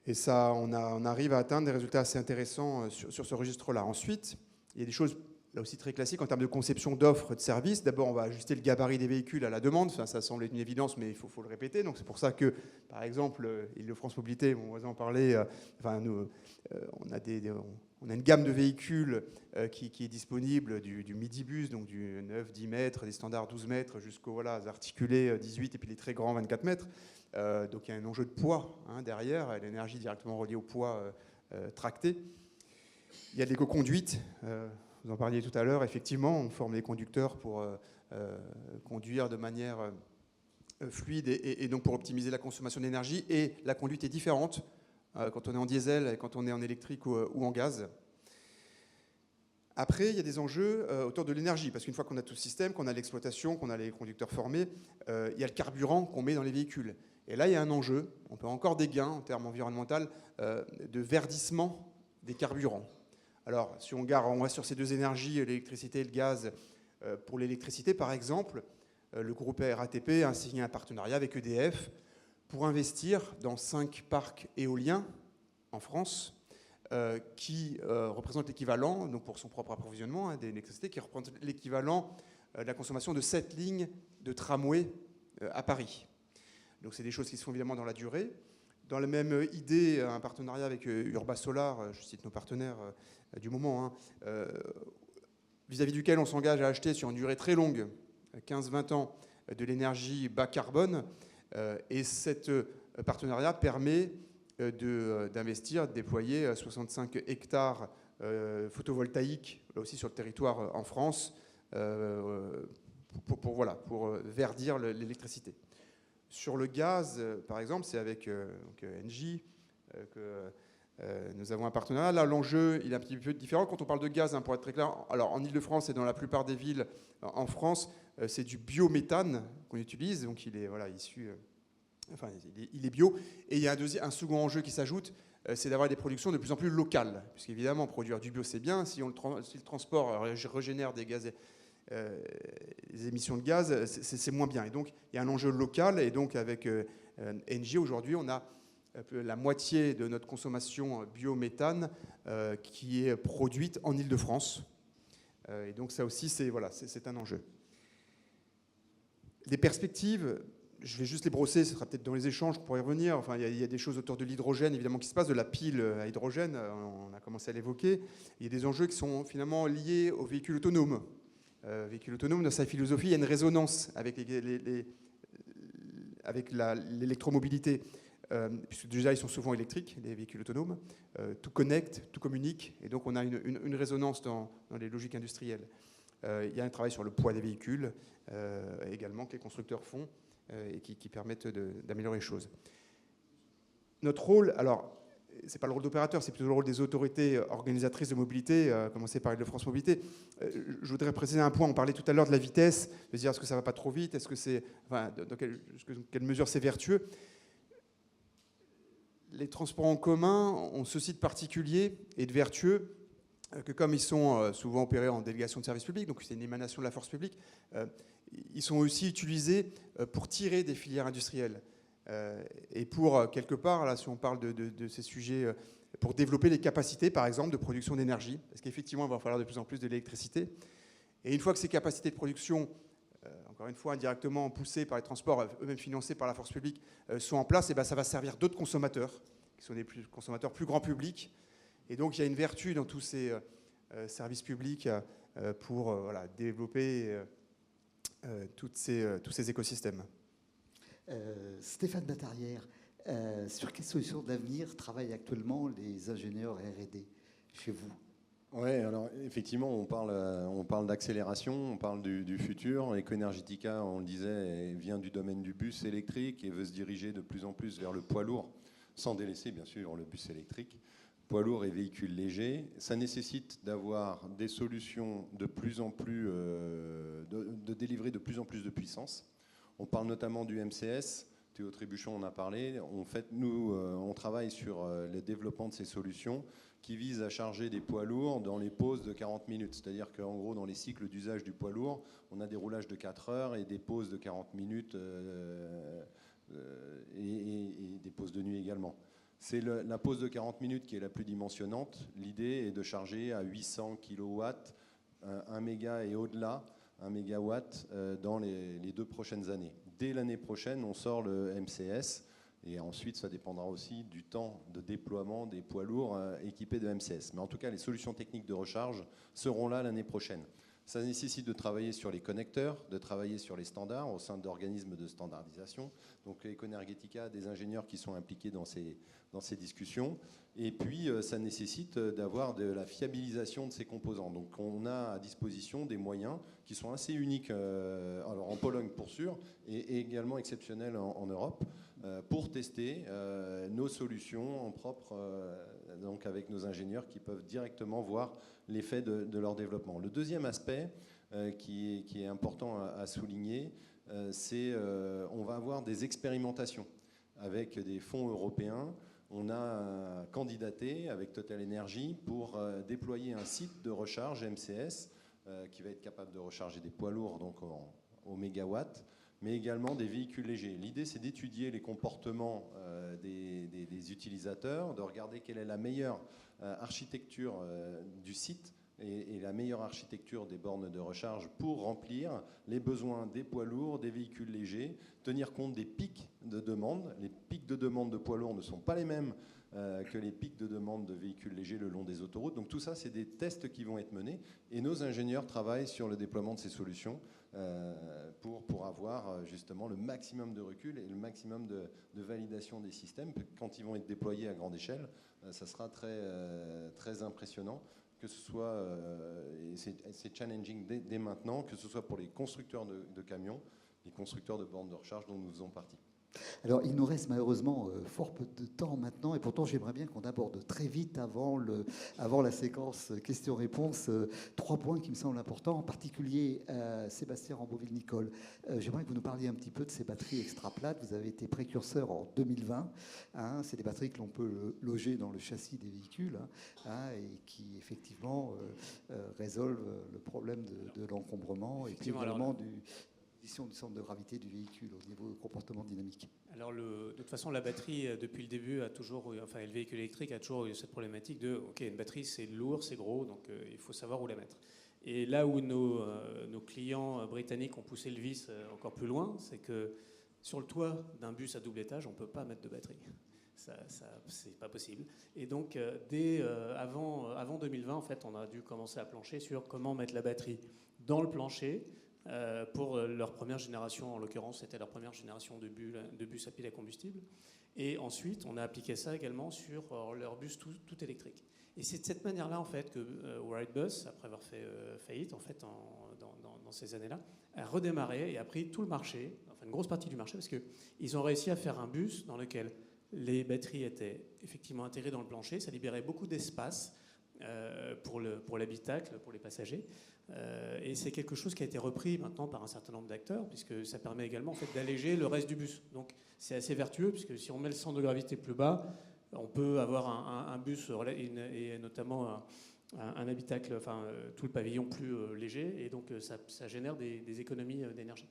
Et ça, on arrive à atteindre des résultats assez intéressants sur ce registre-là. Ensuite, il y a des choses là aussi très classiques en termes de conception d'offres de services. D'abord, on va ajuster le gabarit des véhicules à la demande. Ça semble être une évidence, mais il faut le répéter. Donc, c'est pour ça que, par exemple, Île-de-France Mobilité, mon voisin en parlait, on On a une gamme de véhicules qui est disponible du midibus, donc du 9-10 mètres, des standards 12 mètres, jusqu'aux articulés 18 et puis les très grands 24 mètres. Donc il y a un enjeu de poids derrière, l'énergie directement reliée au poids tracté. Il y a de l'éco-conduite, vous en parliez tout à l'heure, effectivement, on forme les conducteurs pour conduire de manière fluide et donc pour optimiser la consommation d'énergie. Et la conduite est différente quand on est en diesel et quand on est en électrique ou en gaz. Après, il y a des enjeux autour de l'énergie, parce qu'une fois qu'on a tout le système, qu'on a l'exploitation, qu'on a les conducteurs formés, il y a le carburant qu'on met dans les véhicules. Et là, il y a un enjeu, on peut encore des gains en termes environnementaux, de verdissement des carburants. Alors, si on reste sur ces deux énergies, l'électricité et le gaz, pour l'électricité, par exemple, le groupe RATP a signé un partenariat avec EDF pour investir dans 5 parcs éoliens en France qui représentent l'équivalent, donc pour son propre approvisionnement d'électricité, qui représente l'équivalent de la consommation de 7 lignes de tramway à Paris. Donc c'est des choses qui se font évidemment dans la durée. Dans la même idée, un partenariat avec Urba Solar, je cite nos partenaires du moment, vis-à-vis duquel on s'engage à acheter sur une durée très longue, 15-20 ans, de l'énergie bas carbone. Et cet partenariat permet d'investir, de déployer 65 hectares photovoltaïques, là aussi sur le territoire en France, pour verdir l'électricité. Sur le gaz, par exemple, c'est avec Engie que nous avons un partenariat. Là, l'enjeu, il est un petit peu différent. Quand on parle de gaz, pour être très clair, alors en Ile-de-France et dans la plupart des villes en France, c'est du biométhane qu'on utilise. Donc il est issu, il est bio. Et il y a un second enjeu qui s'ajoute, c'est d'avoir des productions de plus en plus locales. Puisqu'évidemment, produire du bio, c'est bien. Si le transport régénère des gaz, les émissions de gaz, c'est moins bien. Et donc, il y a un enjeu local. Et donc, avec Engie, aujourd'hui, on a la moitié de notre consommation biométhane qui est produite en Ile-de-France. Et donc, ça aussi, c'est un enjeu. Les perspectives, je vais juste les brosser, ce sera peut-être dans les échanges qu'on pourrait y revenir. Enfin, il y a des choses autour de l'hydrogène, évidemment, qui se passent, de la pile à hydrogène, on a commencé à l'évoquer. Il y a des enjeux qui sont finalement liés aux véhicules autonomes. Véhicule autonome, dans sa philosophie, il y a une résonance avec l'électromobilité, puisque déjà ils sont souvent électriques, les véhicules autonomes, tout connecte, tout communique, et donc on a une résonance dans les logiques industrielles. Il y a un travail sur le poids des véhicules également que les constructeurs font et qui permettent d'améliorer les choses. Notre rôle, alors, c'est pas le rôle d'opérateur, c'est plutôt le rôle des autorités organisatrices de mobilité, à commencer par Île-de-France Mobilité. Je voudrais préciser un point, on parlait tout à l'heure de la vitesse, de dire est-ce que ça va pas trop vite, est-ce que c'est, dans quelle mesure c'est vertueux. Les transports en commun ont ceci de particulier et de vertueux que comme ils sont souvent opérés en délégation de service public, donc c'est une émanation de la force publique, ils sont aussi utilisés pour tirer des filières industrielles. Et pour, quelque part, là, si on parle de ces sujets, pour développer les capacités, par exemple, de production d'énergie, parce qu'effectivement, il va falloir de plus en plus de l'électricité. Et une fois que ces capacités de production, encore une fois, indirectement poussées par les transports, eux-mêmes financés par la force publique, sont en place, et ben, ça va servir d'autres consommateurs, qui sont des consommateurs plus grand public. Et donc, il y a une vertu dans tous ces services publics pour développer tous ces écosystèmes. Stéphane Batarière, sur quelles solutions d'avenir travaillent actuellement les ingénieurs R&D chez vous? Oui, alors effectivement, on parle d'accélération, on parle du futur. Ecoenergitica, on le disait, vient du domaine du bus électrique et veut se diriger de plus en plus vers le poids lourd, sans délaisser bien sûr le bus électrique. Poids lourd et véhicules légers, ça nécessite d'avoir des solutions de plus en plus, de délivrer de plus en plus de puissance. On parle notamment du MCS, Théo Trébuchon en a parlé. On travaille sur le développement de ces solutions qui visent à charger des poids lourds dans les pauses de 40 minutes. C'est-à-dire qu'en gros, dans les cycles d'usage du poids lourd, on a des roulages de 4 heures et des pauses de 40 minutes et des pauses de nuit également. C'est la pause de 40 minutes qui est la plus dimensionnante. L'idée est de charger à 800 kW, 1 méga et au-delà, 1 mégawatt dans les 2 prochaines années. Dès l'année prochaine, on sort le MCS Et ensuite, ça dépendra aussi du temps de déploiement des poids lourds équipés de MCS. Mais en tout cas, les solutions techniques de recharge seront là l'année prochaine. Ça nécessite de travailler sur les connecteurs, de travailler sur les standards au sein d'organismes de standardisation. Donc Econergetica a des ingénieurs qui sont impliqués dans ces discussions. Et puis ça nécessite d'avoir de la fiabilisation de ces composants. Donc on a à disposition des moyens qui sont assez uniques, alors en Pologne pour sûr, et également exceptionnels en Europe, pour tester nos solutions en propre, donc avec nos ingénieurs qui peuvent directement voir l'effet de leur développement. Le deuxième aspect qui est important à souligner, c'est on va avoir des expérimentations avec des fonds européens. On a candidaté avec Total Energy pour déployer un site de recharge MCS qui va être capable de recharger des poids lourds donc au mégawatt, mais également des véhicules légers. L'idée, c'est d'étudier les comportements des utilisateurs, de regarder quelle est la meilleure architecture du site et la meilleure architecture des bornes de recharge pour remplir les besoins des poids lourds, des véhicules légers, tenir compte des pics de demande. Les pics de demande de poids lourds ne sont pas les mêmes que les pics de demande de véhicules légers le long des autoroutes. Donc tout ça, c'est des tests qui vont être menés et nos ingénieurs travaillent sur le déploiement de ces solutions pour avoir justement le maximum de recul et le maximum de validation des systèmes. Quand ils vont être déployés à grande échelle, ça sera très impressionnant. Que ce soit, et c'est challenging dès maintenant, que ce soit pour les constructeurs de camions, les constructeurs de bornes de recharge dont nous faisons partie. Alors, il nous reste malheureusement fort peu de temps maintenant, et pourtant j'aimerais bien qu'on aborde très vite avant la séquence questions-réponses 3 points qui me semblent importants, en particulier Sébastien Ramboville-Nicole. J'aimerais que vous nous parliez un petit peu de ces batteries extra plates. Vous avez été précurseur en 2020. Hein, c'est des batteries que l'on peut loger dans le châssis des véhicules et qui effectivement résolvent le problème de l'encombrement et puis également du centre de gravité du véhicule au niveau du comportement dynamique. Alors, de toute façon, la batterie, depuis le début, le véhicule électrique a toujours eu cette problématique de, OK, une batterie, c'est lourd, c'est gros, donc il faut savoir où la mettre. Et là où nos clients britanniques ont poussé le vice encore plus loin, c'est que sur le toit d'un bus à double étage, on ne peut pas mettre de batterie. C'est pas possible. Et donc, avant 2020, en fait, on a dû commencer à plancher sur comment mettre la batterie dans le plancher. Pour leur première génération, en l'occurrence, c'était leur première génération de bus à pile à combustible. Et ensuite, on a appliqué ça également sur leur bus tout électrique. Et c'est de cette manière-là, en fait, que Wrightbus, après avoir fait faillite, en fait, dans ces années-là, a redémarré et a pris tout le marché, enfin une grosse partie du marché, parce qu'ils ont réussi à faire un bus dans lequel les batteries étaient effectivement intégrées dans le plancher. Ça libérait beaucoup d'espace pour l'habitacle, pour les passagers. Et c'est quelque chose qui a été repris maintenant par un certain nombre d'acteurs, puisque ça permet également en fait, d'alléger le reste du bus. Donc c'est assez vertueux, puisque si on met le centre de gravité plus bas, on peut avoir un bus et notamment un habitacle, enfin tout le pavillon plus léger, et donc ça génère des économies d'énergie.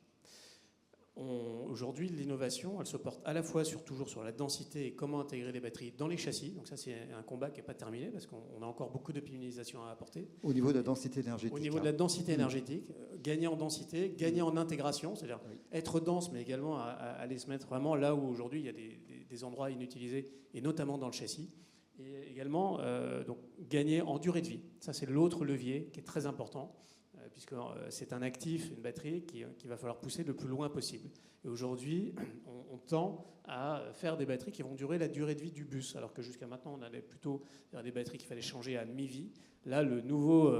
Aujourd'hui, l'innovation, elle se porte à la fois toujours sur la densité et comment intégrer les batteries dans les châssis. Donc ça, c'est un combat qui n'est pas terminé parce qu'on a encore beaucoup d'optimisation à apporter. Au niveau de la densité énergétique. Au niveau de la densité énergétique, gagner en densité, gagner en intégration, c'est-à-dire être dense, mais également aller se mettre vraiment là où aujourd'hui il y a des endroits inutilisés, et notamment dans le châssis. Et également, donc, gagner en durée de vie. Ça, c'est l'autre levier qui est très important. Puisque c'est un actif, une batterie, qu'il va falloir pousser le plus loin possible. Et aujourd'hui, on tend à faire des batteries qui vont durer la durée de vie du bus, alors que jusqu'à maintenant, on allait plutôt vers des batteries qu'il fallait changer à mi-vie. Là, le nouveau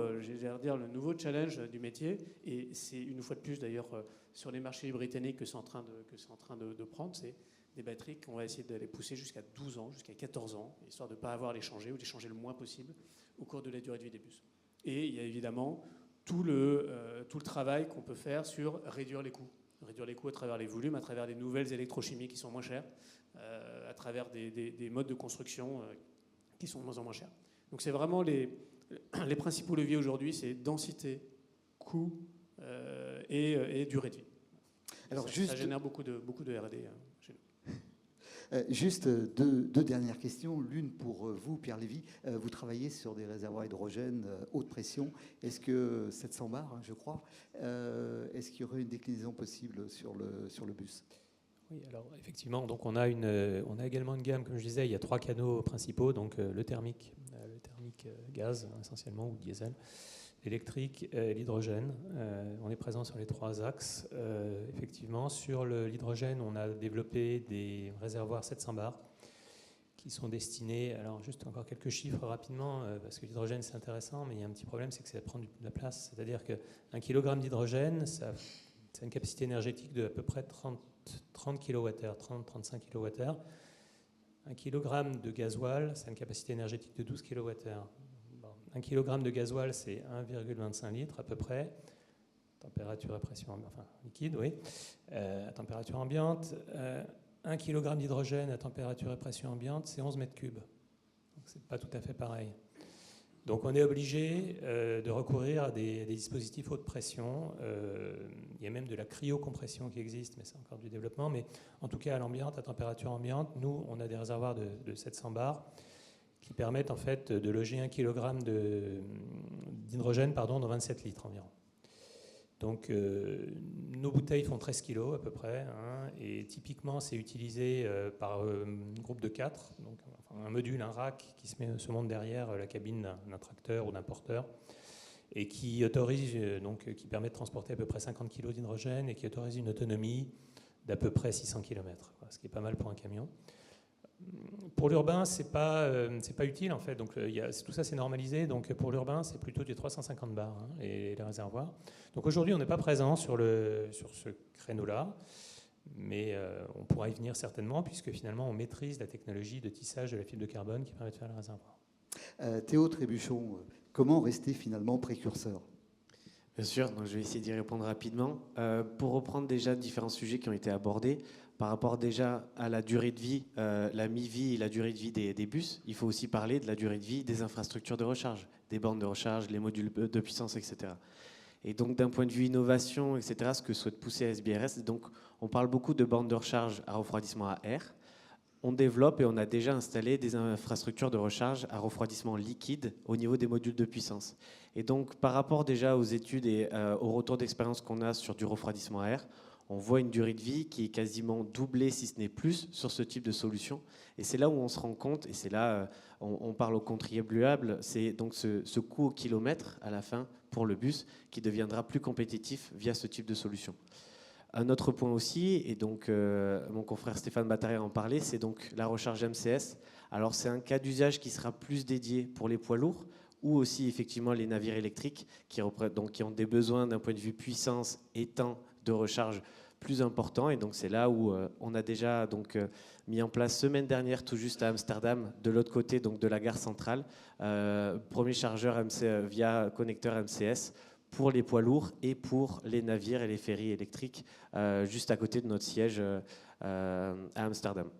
challenge du métier, et c'est une fois de plus d'ailleurs sur les marchés britanniques que c'est en train de prendre, c'est des batteries qu'on va essayer d'aller pousser jusqu'à 12 ans, jusqu'à 14 ans, histoire de ne pas avoir à les changer ou de les changer le moins possible au cours de la durée de vie des bus. Et il y a évidemment tout le travail qu'on peut faire sur réduire les coûts. Réduire les coûts à travers les volumes, à travers des nouvelles électrochimies qui sont moins chères, à travers des modes de construction qui sont de moins en moins chers. Donc c'est vraiment les principaux leviers aujourd'hui, c'est densité, coût et durée de vie. Alors ça génère beaucoup de R&D chez nous. Juste deux dernières questions. L'une pour vous, Pierre Lévy. Vous travaillez sur des réservoirs à hydrogène haute pression. Est-ce que 700 bars, je crois, est-ce qu'il y aurait une déclinaison possible sur le bus ? Oui, alors effectivement, donc on a également une gamme, comme je disais, il y a 3 canaux principaux, donc le thermique gaz essentiellement ou diesel, l'électrique et l'hydrogène. On est présent sur les 3 axes. Effectivement, sur l'hydrogène, on a développé des réservoirs 700 bars qui sont destinés, alors juste encore quelques chiffres rapidement, parce que l'hydrogène c'est intéressant, mais il y a un petit problème, c'est que ça prend de la place. C'est-à-dire qu'un kilogramme d'hydrogène, ça a une capacité énergétique de à peu près 30 kWh, 30-35 kWh. Un kilogramme de gasoil, ça a une capacité énergétique de 12 kWh. Bon, un kilogramme de gasoil, c'est 1,25 litres à peu près. Température et pression, enfin liquide, oui. À température ambiante. 1 kg d'hydrogène à température et pression ambiante, c'est 11 mètres cubes. Donc c'est pas tout à fait pareil. Donc on est obligé de recourir à des dispositifs haute pression. Il y a même de la cryocompression qui existe, mais c'est encore du développement. Mais en tout cas, à l'ambiance, à température ambiante, nous, on a des réservoirs de 700 bars qui permettent en fait de loger 1 kg d'hydrogène dans 27 litres environ. Donc nos bouteilles font 13 kg à peu près, hein, et typiquement c'est utilisé par un groupe de 4, donc un module, un rack qui se monte derrière la cabine d'un tracteur ou d'un porteur et qui autorise, qui permet de transporter à peu près 50 kg d'hydrogène et qui autorise une autonomie d'à peu près 600 km, ce qui est pas mal pour un camion. Pour l'urbain, c'est pas utile en fait. Donc tout ça c'est normalisé. Donc pour l'urbain, c'est plutôt du 350 bars et les réservoirs. Donc aujourd'hui, on n'est pas présent sur ce créneau-là, mais on pourra y venir certainement puisque finalement on maîtrise la technologie de tissage de la fibre de carbone qui permet de faire le réservoir. Théo Trébuchon, comment rester finalement précurseur ? Bien sûr, donc je vais essayer d'y répondre rapidement. Pour reprendre déjà différents sujets qui ont été abordés, par rapport déjà à la durée de vie, la mi-vie et la durée de vie des bus, il faut aussi parler de la durée de vie des infrastructures de recharge, des bornes de recharge, les modules de puissance, etc. Et donc d'un point de vue innovation, etc., ce que souhaite pousser SBRS, donc on parle beaucoup de bornes de recharge à refroidissement à air. On développe et on a déjà installé des infrastructures de recharge à refroidissement liquide au niveau des modules de puissance. Et donc par rapport déjà aux études et au retour d'expérience qu'on a sur du refroidissement à air, on voit une durée de vie qui est quasiment doublée, si ce n'est plus, sur ce type de solution. Et c'est là où on se rend compte, et c'est là on parle au contribuable, c'est donc ce coût au kilomètre à la fin pour le bus qui deviendra plus compétitif via ce type de solution. Un autre point aussi, et donc mon confrère Stéphane Battaret en parlait, c'est donc la recharge MCS. Alors c'est un cas d'usage qui sera plus dédié pour les poids lourds ou aussi effectivement les navires électriques qui ont des besoins d'un point de vue puissance et temps de recharge plus important. Et donc c'est là où on a déjà mis en place semaine dernière tout juste à Amsterdam, de l'autre côté donc de la gare centrale, premier chargeur via connecteur MCS pour les poids lourds et pour les navires et les ferries électriques juste à côté de notre siège à Amsterdam.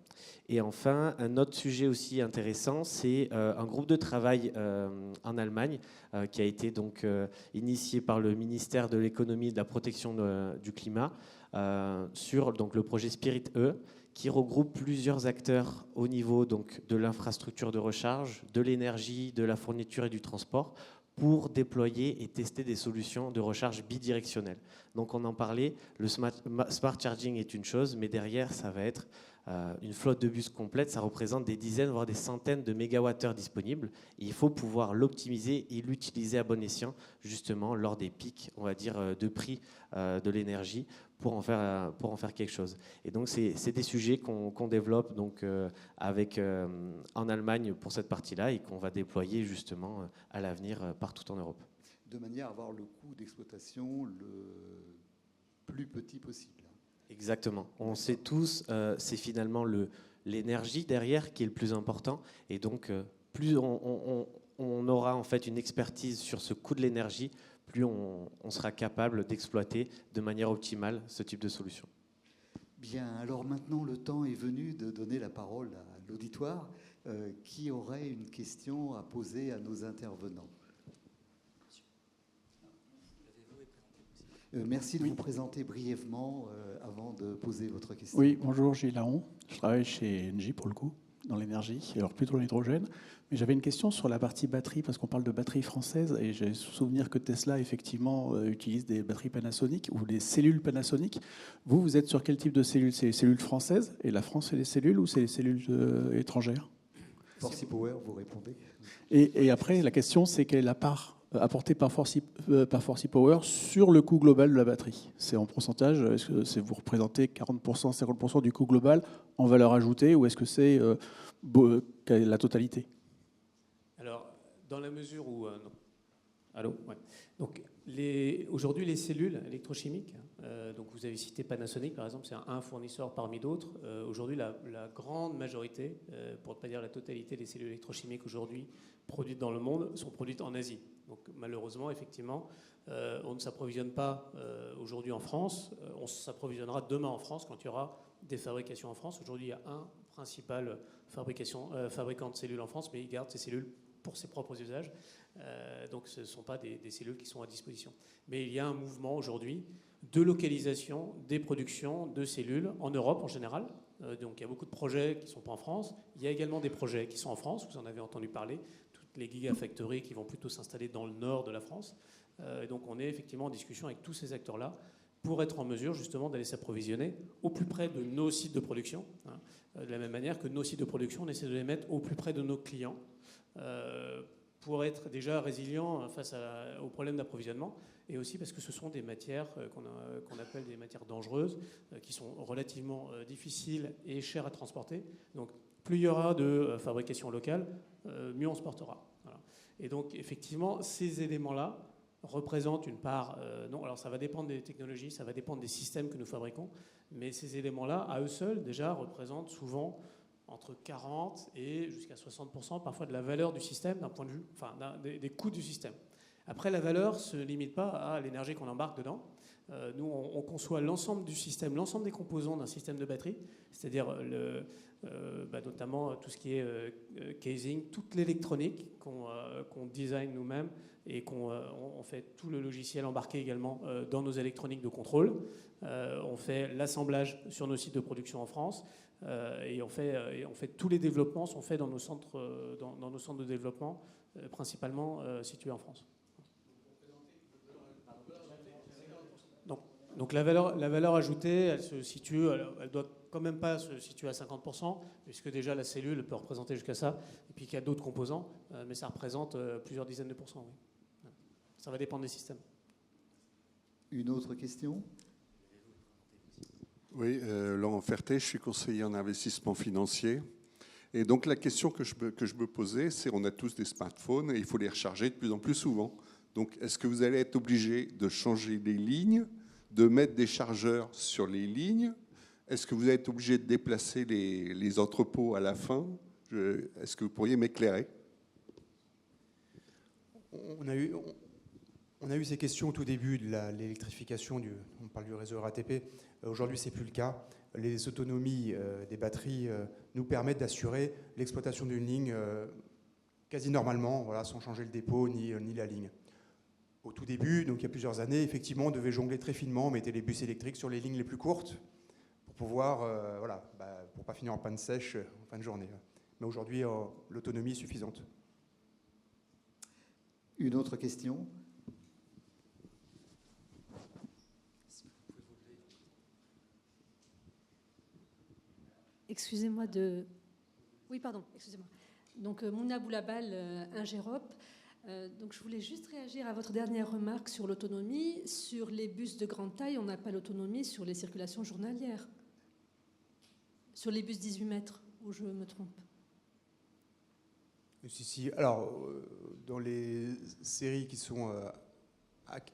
Et enfin, un autre sujet aussi intéressant, c'est un groupe de travail en Allemagne qui a été donc initié par le ministère de l'économie et de la protection du climat sur donc, le projet Spirit E, qui regroupe plusieurs acteurs au niveau donc, de l'infrastructure de recharge, de l'énergie, de la fourniture et du transport, pour déployer et tester des solutions de recharge bidirectionnelle. Donc on en parlait, le smart charging est une chose, mais derrière ça va être une flotte de bus complète, ça représente des dizaines, voire des centaines de mégawattheures disponibles. Et il faut pouvoir l'optimiser et l'utiliser à bon escient, justement lors des pics, on va dire, de prix de l'énergie pour en faire quelque chose. Et donc c'est des sujets qu'on développe donc, en Allemagne pour cette partie-là et qu'on va déployer justement à l'avenir partout en Europe. De manière à avoir le coût d'exploitation le plus petit possible. Exactement. On sait tous, c'est finalement l'énergie derrière qui est le plus important. Et donc, plus on aura en fait une expertise sur ce coût de l'énergie, plus on sera capable d'exploiter de manière optimale ce type de solution. Bien, alors maintenant le temps est venu de donner la parole à l'auditoire. Qui aurait une question à poser à nos intervenants ? Merci de vous présenter brièvement avant de poser votre question. Oui, bonjour, Gilles Laon. Je travaille chez Engie pour le coup. dans l'énergie, alors plutôt dans l'hydrogène. Mais j'avais une question sur la partie batterie, parce qu'on parle de batterie française, et j'ai souvenir que Tesla, effectivement, utilise des batteries Panasonic ou des cellules Panasonic. Vous êtes sur quel type de cellules? C'est les cellules françaises, et la France fait les cellules, ou c'est les cellules étrangères? Forsy Power, vous répondez. Et après, la question, c'est quelle est la part apportée par Forsy Power sur le coût global de la batterie? C'est en pourcentage? Est-ce que vous représentez 40%, 50% du coût global en valeur ajoutée, ou est-ce que c'est la totalité? Alors, dans la mesure où... non. Allô? Ouais. Donc, aujourd'hui, les cellules électrochimiques, donc vous avez cité Panasonic, par exemple, c'est un fournisseur parmi d'autres. Aujourd'hui, la grande majorité, pour ne pas dire la totalité des cellules électrochimiques aujourd'hui produites dans le monde, sont produites en Asie. Donc, malheureusement, effectivement, on ne s'approvisionne pas aujourd'hui en France. On s'approvisionnera demain en France quand il y aura des fabrications en France. Aujourd'hui, il y a un principal fabricant de cellules en France, mais il garde ses cellules pour ses propres usages. Donc ce ne sont pas des cellules qui sont à disposition. Mais il y a un mouvement aujourd'hui de localisation des productions de cellules en Europe en général. Donc il y a beaucoup de projets qui ne sont pas en France. Il y a également des projets qui sont en France, vous en avez entendu parler, toutes les gigafactories qui vont plutôt s'installer dans le nord de la France. Donc on est effectivement en discussion avec tous ces acteurs-là pour être en mesure justement d'aller s'approvisionner au plus près de nos sites de production. De la même manière que nos sites de production, on essaie de les mettre au plus près de nos clients. Pour être déjà résilient face aux problèmes d'approvisionnement, et aussi parce que ce sont des matières qu'on appelle des matières dangereuses, qui sont relativement difficiles et chères à transporter. Donc plus il y aura de fabrication locale, mieux on se portera. Voilà. Et donc effectivement, ces éléments-là représentent une part... non, alors ça va dépendre des technologies, ça va dépendre des systèmes que nous fabriquons, mais ces éléments-là, à eux seuls, déjà, représentent souvent entre 40 et jusqu'à 60% parfois de la valeur du système d'un point de vue, enfin des coûts du système. Après, la valeur ne se limite pas à l'énergie qu'on embarque dedans. Nous, on conçoit l'ensemble du système, l'ensemble des composants d'un système de batterie, c'est-à-dire notamment tout ce qui est casing, toute l'électronique qu'on design nous-mêmes et on fait tout le logiciel embarqué également dans nos électroniques de contrôle. On fait l'assemblage sur nos sites de production en France. Et on fait tous les développements sont faits dans nos centres de développement, principalement situés en France. Donc la valeur ajoutée, elle doit quand même pas se situer à 50%, puisque déjà la cellule peut représenter jusqu'à ça, et puis qu'il y a d'autres composants, mais ça représente plusieurs dizaines de pourcents. Oui. Ça va dépendre des systèmes. Une autre question ? Oui, Laurent Ferté, je suis conseiller en investissement financier. Et donc la question que je me posais, c'est on a tous des smartphones et il faut les recharger de plus en plus souvent. Donc est-ce que vous allez être obligé de changer les lignes, de mettre des chargeurs sur les lignes? Est-ce que vous allez être obligé de déplacer les entrepôts à la fin? Est-ce que vous pourriez m'éclairer? On a eu ces questions au tout début de l'électrification, on parle du réseau RATP. Aujourd'hui, ce n'est plus le cas. Les autonomies des batteries nous permettent d'assurer l'exploitation d'une ligne quasi normalement, voilà, sans changer le dépôt ni la ligne. Au tout début, donc il y a plusieurs années, effectivement, on devait jongler très finement, on mettait les bus électriques sur les lignes les plus courtes pour pouvoir, pour ne pas finir en panne sèche en fin de journée. Mais aujourd'hui, l'autonomie est suffisante. Une autre question ? Excusez-moi de... Oui, pardon, excusez-moi. Donc, Mouna Boulabal, Ingérop. Donc, je voulais juste réagir à votre dernière remarque sur l'autonomie. Sur les bus de grande taille, on n'a pas l'autonomie sur les circulations journalières. Sur les bus 18 mètres, où je me trompe. Si. Alors, dans les séries qui sont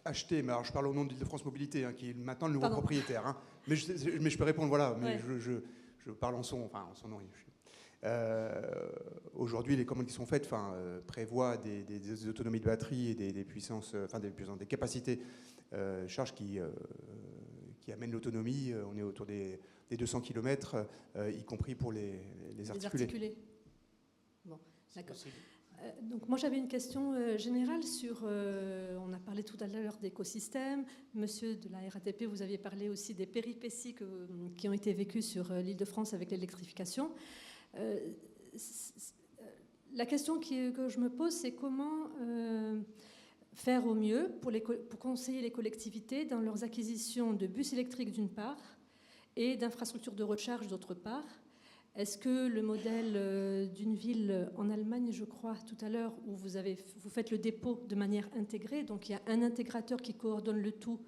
achetées, mais alors je parle au nom d'Île-de-France Mobilité, qui est maintenant le nouveau propriétaire. Hein. Mais je peux répondre, voilà. Mais ouais. Je parle en son nom. Aujourd'hui, les commandes qui sont faites prévoient des autonomies de batterie et des puissances, des capacités charge qui amènent l'autonomie. On est autour des 200 km, y compris pour les articulés. Bon, d'accord. Donc moi j'avais une question générale sur, on a parlé tout à l'heure d'écosystèmes, monsieur de la RATP, vous aviez parlé aussi des péripéties qui ont été vécues sur l'Île-de-France avec l'électrification. la question que je me pose, c'est comment faire au mieux pour conseiller les collectivités dans leurs acquisitions de bus électriques d'une part et d'infrastructures de recharge d'autre part. Est-ce que le modèle d'une ville en Allemagne, je crois tout à l'heure, où vous faites le dépôt de manière intégrée, donc il y a un intégrateur qui coordonne le tout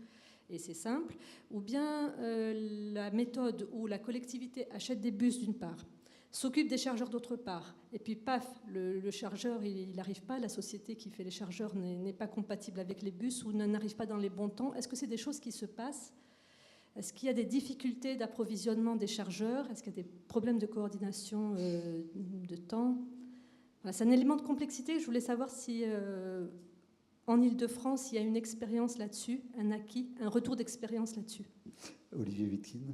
et c'est simple, ou bien la méthode où la collectivité achète des bus d'une part, s'occupe des chargeurs d'autre part, et puis paf, le chargeur il n'arrive pas, la société qui fait les chargeurs n'est pas compatible avec les bus ou n'arrive pas dans les bons temps. Est-ce que c'est des choses qui se passent ? Est-ce qu'il y a des difficultés d'approvisionnement des chargeurs ? Est-ce qu'il y a des problèmes de coordination de temps ? Voilà, c'est un élément de complexité. Je voulais savoir si en Ile-de-France, il y a une expérience là-dessus, un acquis, un retour d'expérience là-dessus. Olivier Wittgen.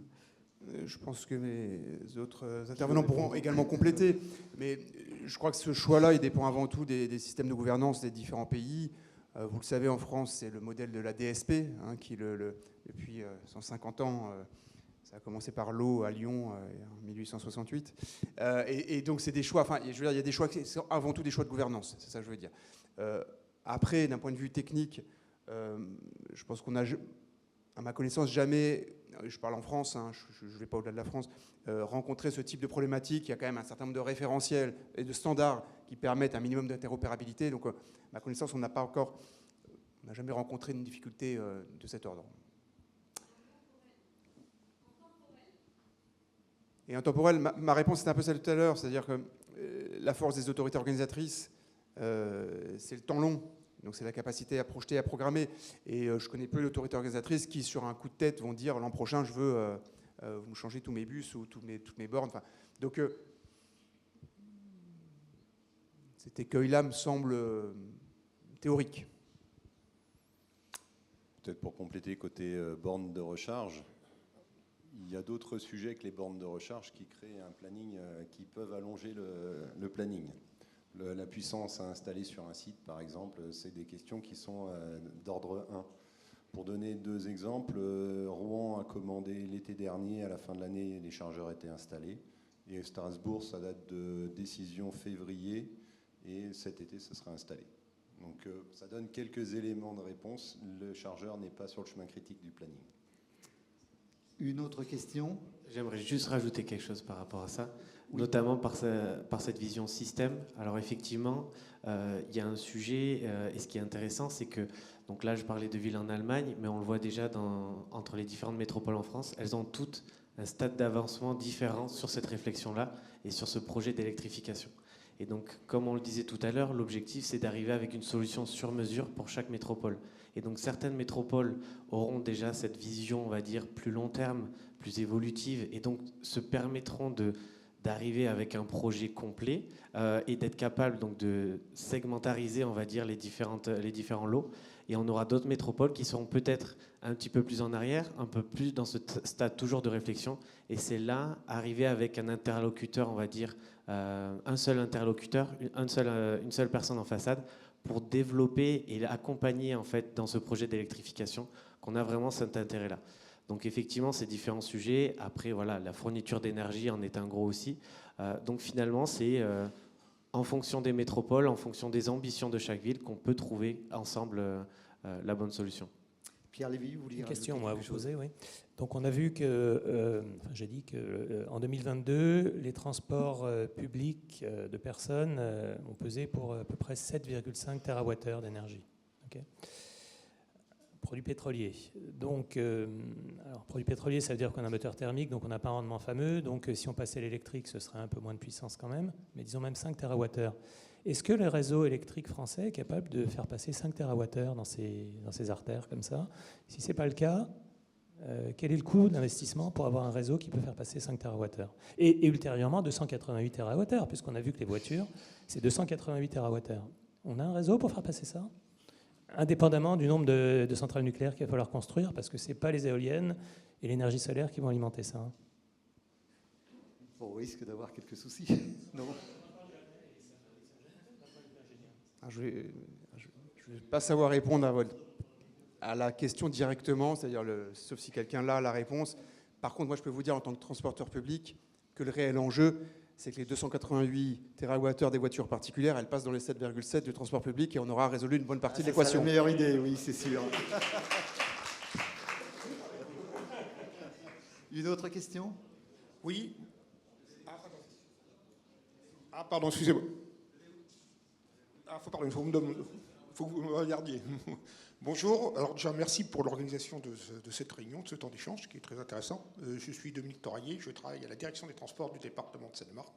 Je pense que mes autres intervenants pourront également compléter. Mais je crois que ce choix-là, il dépend avant tout des systèmes de gouvernance des différents pays. Vous le savez, en France, c'est le modèle de la DSP, qui, depuis 150 ans, ça a commencé par l'eau à Lyon en 1868. Et donc, c'est des choix, enfin, je veux dire, il y a des choix qui sont avant tout des choix de gouvernance, c'est ça que je veux dire. Après, d'un point de vue technique, je pense qu'on a, à ma connaissance, jamais, je parle en France, je ne vais pas au-delà de la France, rencontré ce type de problématique. Il y a quand même un certain nombre de référentiels et de standards qui permettent un minimum d'interopérabilité. Donc, à ma connaissance, on n'a jamais rencontré une difficulté de cet ordre. Et en temporel, ma réponse était un peu celle de tout à l'heure, c'est-à-dire que la force des autorités organisatrices, c'est le temps long. Donc c'est la capacité à projeter, à programmer. Et je connais peu l'autorité organisatrice qui, sur un coup de tête, vont dire l'an prochain, je veux vous changer tous mes bus ou toutes mes bornes. Enfin, donc cet écueil-là me semble théorique. Peut-être pour compléter côté bornes de recharge, il y a d'autres sujets que les bornes de recharge qui créent un planning, qui peuvent allonger le planning. La puissance à installer sur un site, par exemple, c'est des questions qui sont d'ordre 1. Pour donner 2 exemples, Rouen a commandé l'été dernier, à la fin de l'année, les chargeurs étaient installés. Et Strasbourg, ça date de décision février, et cet été, ça sera installé. Donc ça donne quelques éléments de réponse. Le chargeur n'est pas sur le chemin critique du planning. Une autre question ? J'aimerais juste rajouter quelque chose par rapport à ça, oui. Notamment par cette vision système. Alors effectivement, il y a un sujet, et ce qui est intéressant, c'est que, donc là je parlais de villes en Allemagne, mais on le voit déjà entre les différentes métropoles en France, elles ont toutes un stade d'avancement différent sur cette réflexion-là et sur ce projet d'électrification. Et donc, comme on le disait tout à l'heure, l'objectif, c'est d'arriver avec une solution sur mesure pour chaque métropole. Et donc, certaines métropoles auront déjà cette vision, on va dire, plus long terme, plus évolutive, et donc se permettront d'arriver avec un projet complet et d'être capable donc de segmentariser, on va dire, les différents lots. Et on aura d'autres métropoles qui seront peut-être un petit peu plus en arrière, un peu plus dans ce stade toujours de réflexion. Et c'est là, arriver avec un interlocuteur, on va dire, un seul interlocuteur, une seule personne en façade, pour développer et accompagner en fait dans ce projet d'électrification, qu'on a vraiment cet intérêt-là. Donc effectivement, ces différents sujets. Après, voilà, la fourniture d'énergie en est un gros aussi. Donc finalement, c'est en fonction des métropoles, en fonction des ambitions de chaque ville, qu'on peut trouver ensemble la bonne solution. Pierre Lévy, vous vouliez une question à vous poser, oui. Donc on a vu que, j'ai dit qu'en 2022, les transports publics de personnes ont pesé pour à peu près 7,5 TWh d'énergie. Okay. Produits pétroliers. Donc, alors, produits pétroliers, ça veut dire qu'on a un moteur thermique, donc on n'a pas un rendement fameux. Donc, si on passait l'électrique, ce serait un peu moins de puissance quand même, mais disons même 5 TWh. Est-ce que le réseau électrique français est capable de faire passer 5 TWh dans ces artères comme ça ? Si ce n'est pas le cas, quel est le coût d'investissement pour avoir un réseau qui peut faire passer 5 TWh ? Et ultérieurement, 288 TWh, puisqu'on a vu que les voitures, c'est 288 TWh. On a un réseau pour faire passer ça ? Indépendamment du nombre de centrales nucléaires qu'il va falloir construire, parce que ce n'est pas les éoliennes et l'énergie solaire qui vont alimenter ça. On risque d'avoir quelques soucis. Non. Je ne vais pas savoir répondre à la question directement, c'est-à-dire sauf si quelqu'un là a la réponse. Par contre, moi, je peux vous dire en tant que transporteur public que le réel enjeu, c'est que les 288 TWh des voitures particulières, elles passent dans les 7,7 du transport public et on aura résolu une bonne partie de l'équation. C'est la meilleure idée, oui, c'est sûr. Une autre question? Oui. Pardon, excusez-moi. Faut que vous me regardiez. Bonjour. Alors déjà, merci pour l'organisation de cette réunion, de ce temps d'échange, qui est très intéressant. Je suis Dominique Toraillé, je travaille à la direction des transports du département de Seine-et-Marne.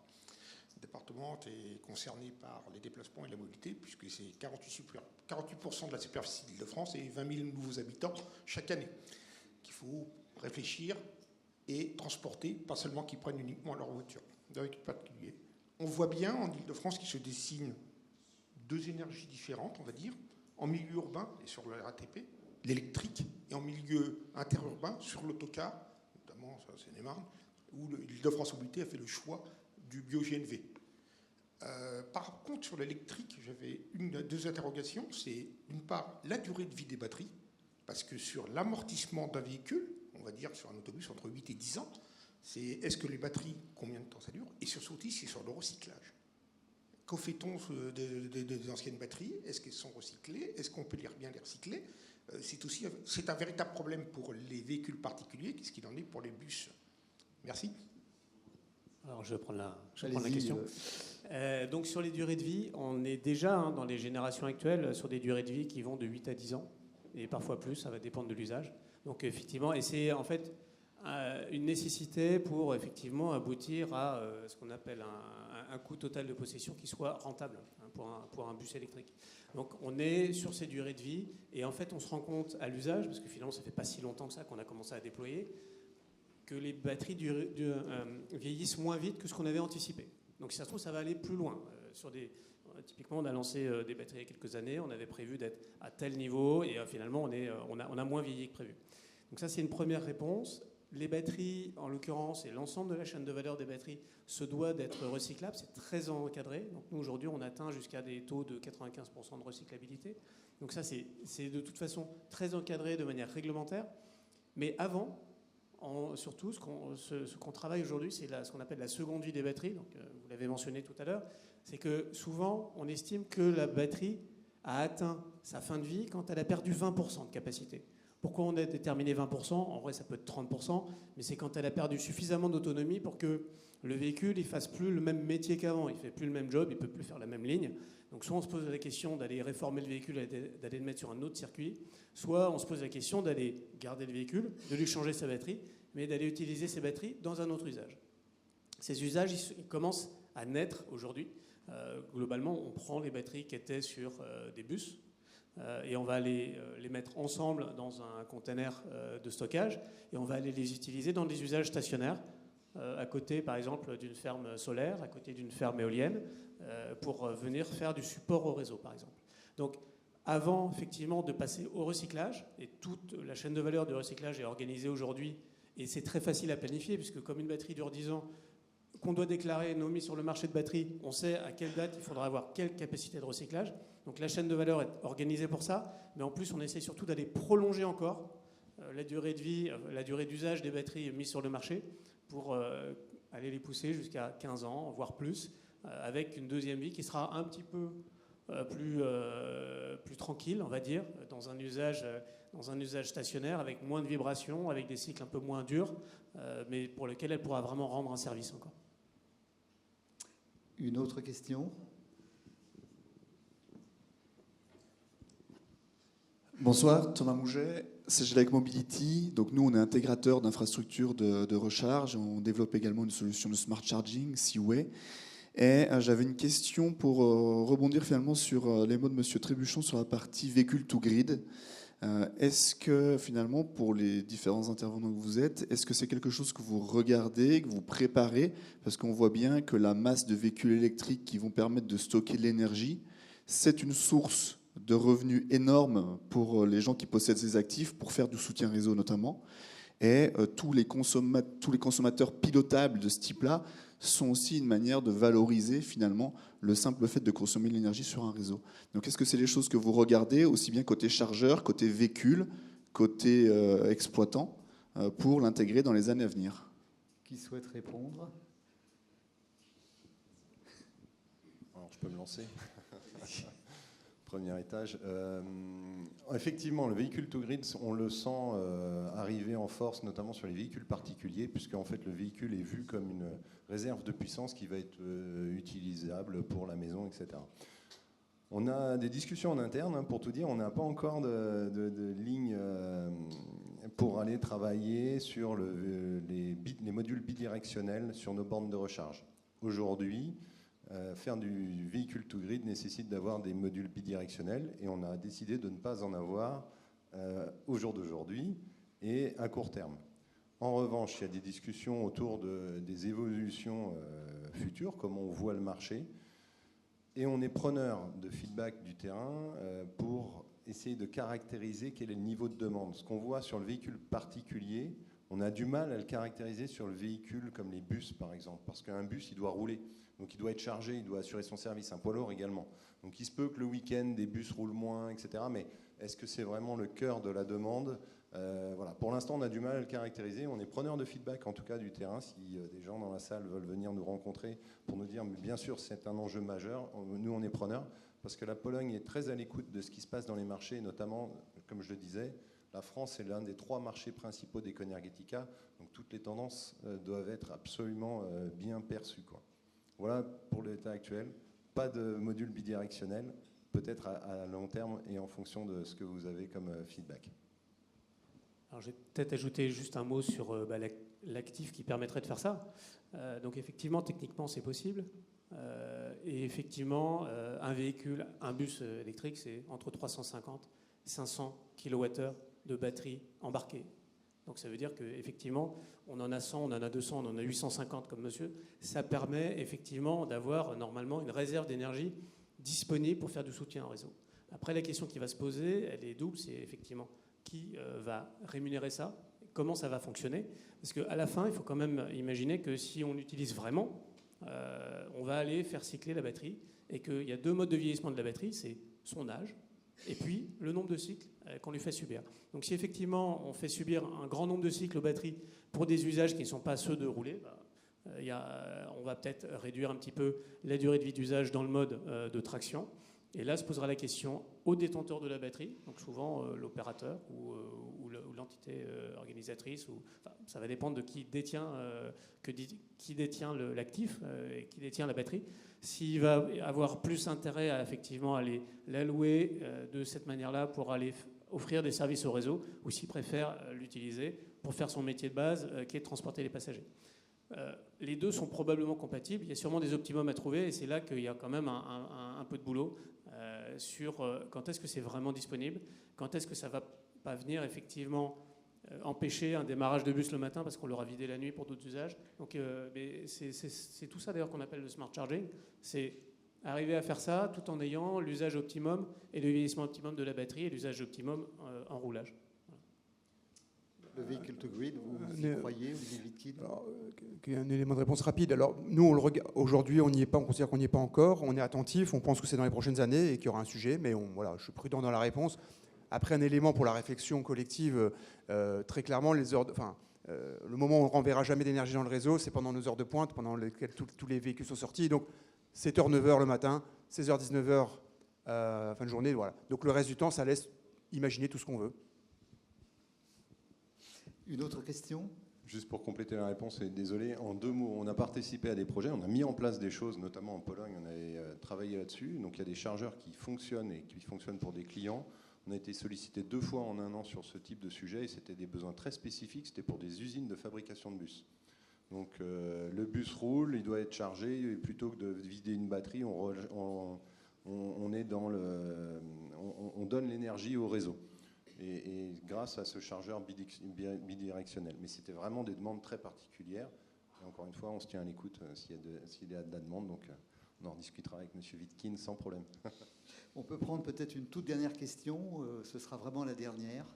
Le département est concerné par les déplacements et la mobilité, puisque c'est 48% de la superficie d'Île-de-France et 20 000 nouveaux habitants chaque année, qu'il faut réfléchir et transporter, pas seulement qu'ils prennent uniquement leur voiture, d'un véhicule particulier. On voit bien en Île-de-France qu'il se dessine deux énergies différentes, on va dire, en milieu urbain et sur le RATP, l'électrique, et en milieu interurbain sur l'autocar, notamment sur Seine-et-Marne, où l'Île-de-France Mobilité a fait le choix du bio-GNV. Par contre, sur l'électrique, j'avais deux interrogations. C'est d'une part la durée de vie des batteries, parce que sur l'amortissement d'un véhicule, on va dire sur un autobus entre 8 et 10 ans, c'est est-ce que les batteries, combien de temps ça dure? Et surtout aussi, c'est sur le recyclage. Qu'en fait-on des anciennes batteries? Est-ce qu'elles sont recyclées? Est-ce qu'on peut bien les recycler? C'est un véritable problème pour les véhicules particuliers. Qu'est-ce qu'il en est pour les bus? Merci. Alors, je vais prendre la question. Donc, sur les durées de vie, on est déjà dans les générations actuelles sur des durées de vie qui vont de 8 à 10 ans, et parfois plus, ça va dépendre de l'usage. Donc, effectivement, et c'est en fait une nécessité pour effectivement aboutir à ce qu'on appelle un coût total de possession qui soit rentable pour un bus électrique. Donc, on est sur ces durées de vie, et en fait, on se rend compte à l'usage, parce que finalement, ça fait pas si longtemps que ça qu'on a commencé à déployer, que les batteries vieillissent moins vite que ce qu'on avait anticipé. Donc si ça se trouve, ça va aller plus loin. Typiquement, on a lancé des batteries il y a quelques années, on avait prévu d'être à tel niveau, et finalement, on a moins vieilli que prévu. Donc ça, c'est une première réponse. Les batteries, en l'occurrence, et l'ensemble de la chaîne de valeur des batteries, se doit d'être recyclable, c'est très encadré. Donc nous, aujourd'hui, on atteint jusqu'à des taux de 95% de recyclabilité. Donc ça, c'est de toute façon très encadré de manière réglementaire. Mais avant... surtout, ce qu'on travaille aujourd'hui, c'est ce qu'on appelle la seconde vie des batteries. Donc, vous l'avez mentionné tout à l'heure. C'est que souvent, on estime que la batterie a atteint sa fin de vie quand elle a perdu 20% de capacité. Pourquoi on a déterminé 20%? En vrai, ça peut être 30%, mais c'est quand elle a perdu suffisamment d'autonomie pour que le véhicule ne fasse plus le même métier qu'avant. Il ne fait plus le même job, il ne peut plus faire la même ligne. Donc soit on se pose la question d'aller réformer le véhicule, d'aller le mettre sur un autre circuit, soit on se pose la question d'aller garder le véhicule, de lui changer sa batterie, mais d'aller utiliser ces batteries dans un autre usage. Ces usages, ils commencent à naître aujourd'hui. Globalement, on prend les batteries qui étaient sur des bus et on va les mettre ensemble dans un container de stockage et on va aller les utiliser dans des usages stationnaires, à côté, par exemple, d'une ferme solaire, à côté d'une ferme éolienne, pour venir faire du support au réseau, par exemple. Donc, avant, effectivement, de passer au recyclage, et toute la chaîne de valeur du recyclage est organisée aujourd'hui, et c'est très facile à planifier, puisque comme une batterie dure 10 ans, qu'on doit déclarer nos mises sur le marché de batterie, on sait à quelle date il faudra avoir quelle capacité de recyclage. Donc la chaîne de valeur est organisée pour ça, mais en plus, on essaie surtout d'aller prolonger encore la durée de vie, la durée d'usage des batteries mises sur le marché, pour aller les pousser jusqu'à 15 ans, voire plus, avec une deuxième vie qui sera un petit peu plus tranquille, on va dire, dans un usage stationnaire, avec moins de vibrations, avec des cycles un peu moins durs, mais pour lesquels elle pourra vraiment rendre un service encore. Une autre question? Bonsoir, Thomas Mouget, CGLEC Mobility. Donc nous, on est intégrateur d'infrastructures de recharge. On développe également une solution de smart charging, Seaway. Et j'avais une question pour rebondir finalement sur les mots de M. Trébuchon sur la partie véhicule to grid. Est-ce que finalement, pour les différents intervenants que vous êtes, est-ce que c'est quelque chose que vous regardez, que vous préparez? Parce qu'on voit bien que la masse de véhicules électriques qui vont permettre de stocker de l'énergie, c'est une source de revenus énorme pour les gens qui possèdent ces actifs, pour faire du soutien réseau notamment. Et tous les consommateurs pilotables de ce type-là sont aussi une manière de valoriser finalement le simple fait de consommer de l'énergie sur un réseau. Donc est-ce que c'est les choses que vous regardez, aussi bien côté chargeur, côté véhicule, côté exploitant, pour l'intégrer dans les années à venir? Qui souhaite répondre? peux me lancer. Premier étage. Effectivement, le véhicule to grid, on le sent arriver en force, notamment sur les véhicules particuliers, puisque en fait le véhicule est vu comme une réserve de puissance qui va être utilisable pour la maison, etc. On a des discussions en interne, pour tout dire, on n'a pas encore de ligne pour aller travailler sur les modules bidirectionnels sur nos bornes de recharge. Aujourd'hui, faire du véhicule to grid nécessite d'avoir des modules bidirectionnels et on a décidé de ne pas en avoir au jour d'aujourd'hui et à court terme. En revanche, il y a des discussions autour des évolutions futures, comment on voit le marché, et on est preneur de feedback du terrain pour essayer de caractériser quel est le niveau de demande. Ce qu'on voit sur le véhicule particulier, on a du mal à le caractériser sur le véhicule comme les bus par exemple, parce qu'un bus il doit rouler. Donc il doit être chargé, il doit assurer son service, un poids lourd également. Donc il se peut que le week-end, des bus roulent moins, etc. Mais est-ce que c'est vraiment le cœur de la demande ? Voilà. Pour l'instant, on a du mal à le caractériser. On est preneur de feedback, en tout cas du terrain. Si des gens dans la salle veulent venir nous rencontrer pour nous dire, mais bien sûr, c'est un enjeu majeur, nous, on est preneurs, parce que la Pologne est très à l'écoute de ce qui se passe dans les marchés, notamment, comme je le disais, la France est l'un des 3 marchés principaux d'Econergetica. Donc toutes les tendances doivent être absolument bien perçues, quoi. Voilà pour l'état actuel. Pas de module bidirectionnel, peut-être à long terme et en fonction de ce que vous avez comme feedback. Alors, je vais peut-être ajouter juste un mot sur l'actif qui permettrait de faire ça. Donc effectivement, techniquement, c'est possible. Et effectivement, un véhicule, un bus électrique, c'est entre 350 et 500 kWh de batterie embarquée. Donc ça veut dire qu'effectivement, on en a 100, on en a 200, on en a 850 comme monsieur. Ça permet effectivement d'avoir normalement une réserve d'énergie disponible pour faire du soutien au réseau. Après, la question qui va se poser, elle est double, c'est effectivement qui va rémunérer ça, comment ça va fonctionner. Parce qu'à la fin, il faut quand même imaginer que si on l'utilise vraiment, on va aller faire cycler la batterie et qu'il y a 2 modes de vieillissement de la batterie, c'est son âge et puis le nombre de cycles qu'on lui fait subir. Donc si effectivement on fait subir un grand nombre de cycles aux batteries pour des usages qui ne sont pas ceux de rouler, on va peut-être réduire un petit peu la durée de vie d'usage dans le mode de traction. Et là se posera la question au détenteur de la batterie, donc souvent l'opérateur ou l'entité organisatrice, ça va dépendre de qui détient l'actif et qui détient la batterie. S'il va avoir plus intérêt à effectivement aller l'allouer de cette manière-là pour aller offrir des services au réseau, ou s'il préfère l'utiliser pour faire son métier de base, qui est de transporter les passagers. Les deux sont probablement compatibles. Il y a sûrement des optimums à trouver, et c'est là qu'il y a quand même un peu de boulot sur quand est-ce que c'est vraiment disponible, quand est-ce que ça ne va pas venir effectivement empêcher un démarrage de bus le matin parce qu'on l'aura vidé la nuit pour d'autres usages. Donc, mais c'est tout ça d'ailleurs qu'on appelle le smart charging. C'est arriver à faire ça tout en ayant l'usage optimum et le vieillissement optimum de la batterie et l'usage optimum en roulage. Le véhicule to grid, vous y croyez, vous y Wittkin ? Un élément de réponse rapide. Alors, nous, aujourd'hui, on n'y est pas, on considère qu'on n'y est pas encore. On est attentif, on pense que c'est dans les prochaines années et qu'il y aura un sujet, mais voilà, je suis prudent dans la réponse. Après, un élément pour la réflexion collective, très clairement, le moment où on ne renverra jamais d'énergie dans le réseau, c'est pendant nos heures de pointe, pendant lesquelles tous les véhicules sont sortis. Donc, 7h, 9h le matin, 16h, 19h, fin de journée, voilà. Donc, le reste du temps, ça laisse imaginer tout ce qu'on veut. Une autre question ? Juste pour compléter la réponse, et désolé, en 2 mots, on a participé à des projets, on a mis en place des choses, notamment en Pologne, on avait travaillé là-dessus. Donc il y a des chargeurs qui fonctionnent et qui fonctionnent pour des clients. On a été sollicité 2 fois en 1 an sur ce type de sujet et c'était des besoins très spécifiques, c'était pour des usines de fabrication de bus. Donc le bus roule, il doit être chargé, et plutôt que de vider une batterie, on donne l'énergie au résew. Et grâce à ce chargeur bidirectionnel. Mais c'était vraiment des demandes très particulières. Et encore une fois, on se tient à l'écoute s'il y a de la demande. Donc on en discutera avec M. Wittkin sans problème. On peut prendre peut-être une toute dernière question. Ce sera vraiment la dernière.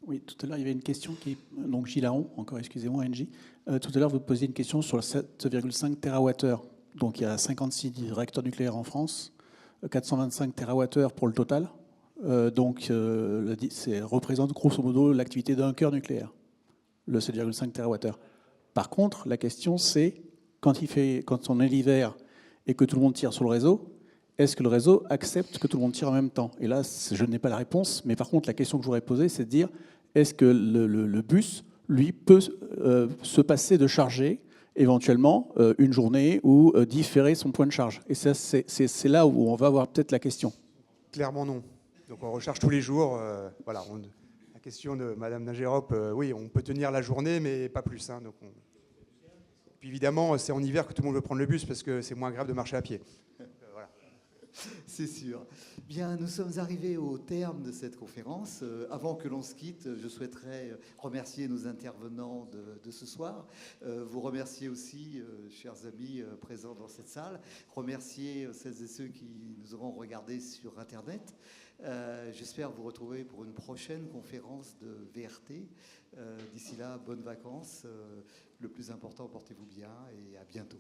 Oui, tout à l'heure, il y avait une question donc Gilles Aron, encore excusez-moi, NJ. Tout à l'heure, vous posiez une question sur le 7,5 TWh. Donc, il y a 56 réacteurs nucléaires en France, 425 TWh pour le total. Donc, ça représente grosso modo l'activité d'un cœur nucléaire. le 7,5 TWh. Par contre, la question, c'est quand on est l'hiver et que tout le monde tire sur le réseau, est-ce que le réseau accepte que tout le monde tire en même temps? Et là, je n'ai pas la réponse, mais par contre, la question que je voudrais poser, c'est de dire, est-ce que le bus, lui, peut se passer de charger éventuellement une journée ou différer son point de charge? Et ça, c'est là où on va avoir peut-être la question. Clairement non. Donc on recharge tous les jours. Voilà, la question de Madame Nagerop, oui, on peut tenir la journée, mais pas plus. Hein, donc Puis évidemment, c'est en hiver que tout le monde veut prendre le bus parce que c'est moins grave de marcher à pied. Voilà. C'est sûr. Bien, nous sommes arrivés au terme de cette conférence. Avant que l'on se quitte, je souhaiterais remercier nos intervenants de ce soir. Vous remercier aussi, chers amis présents dans cette salle. Remercier celles et ceux qui nous auront regardés sur Internet. J'espère vous retrouver pour une prochaine conférence de VRT. D'ici là, bonnes vacances. Le plus important, portez-vous bien et à bientôt.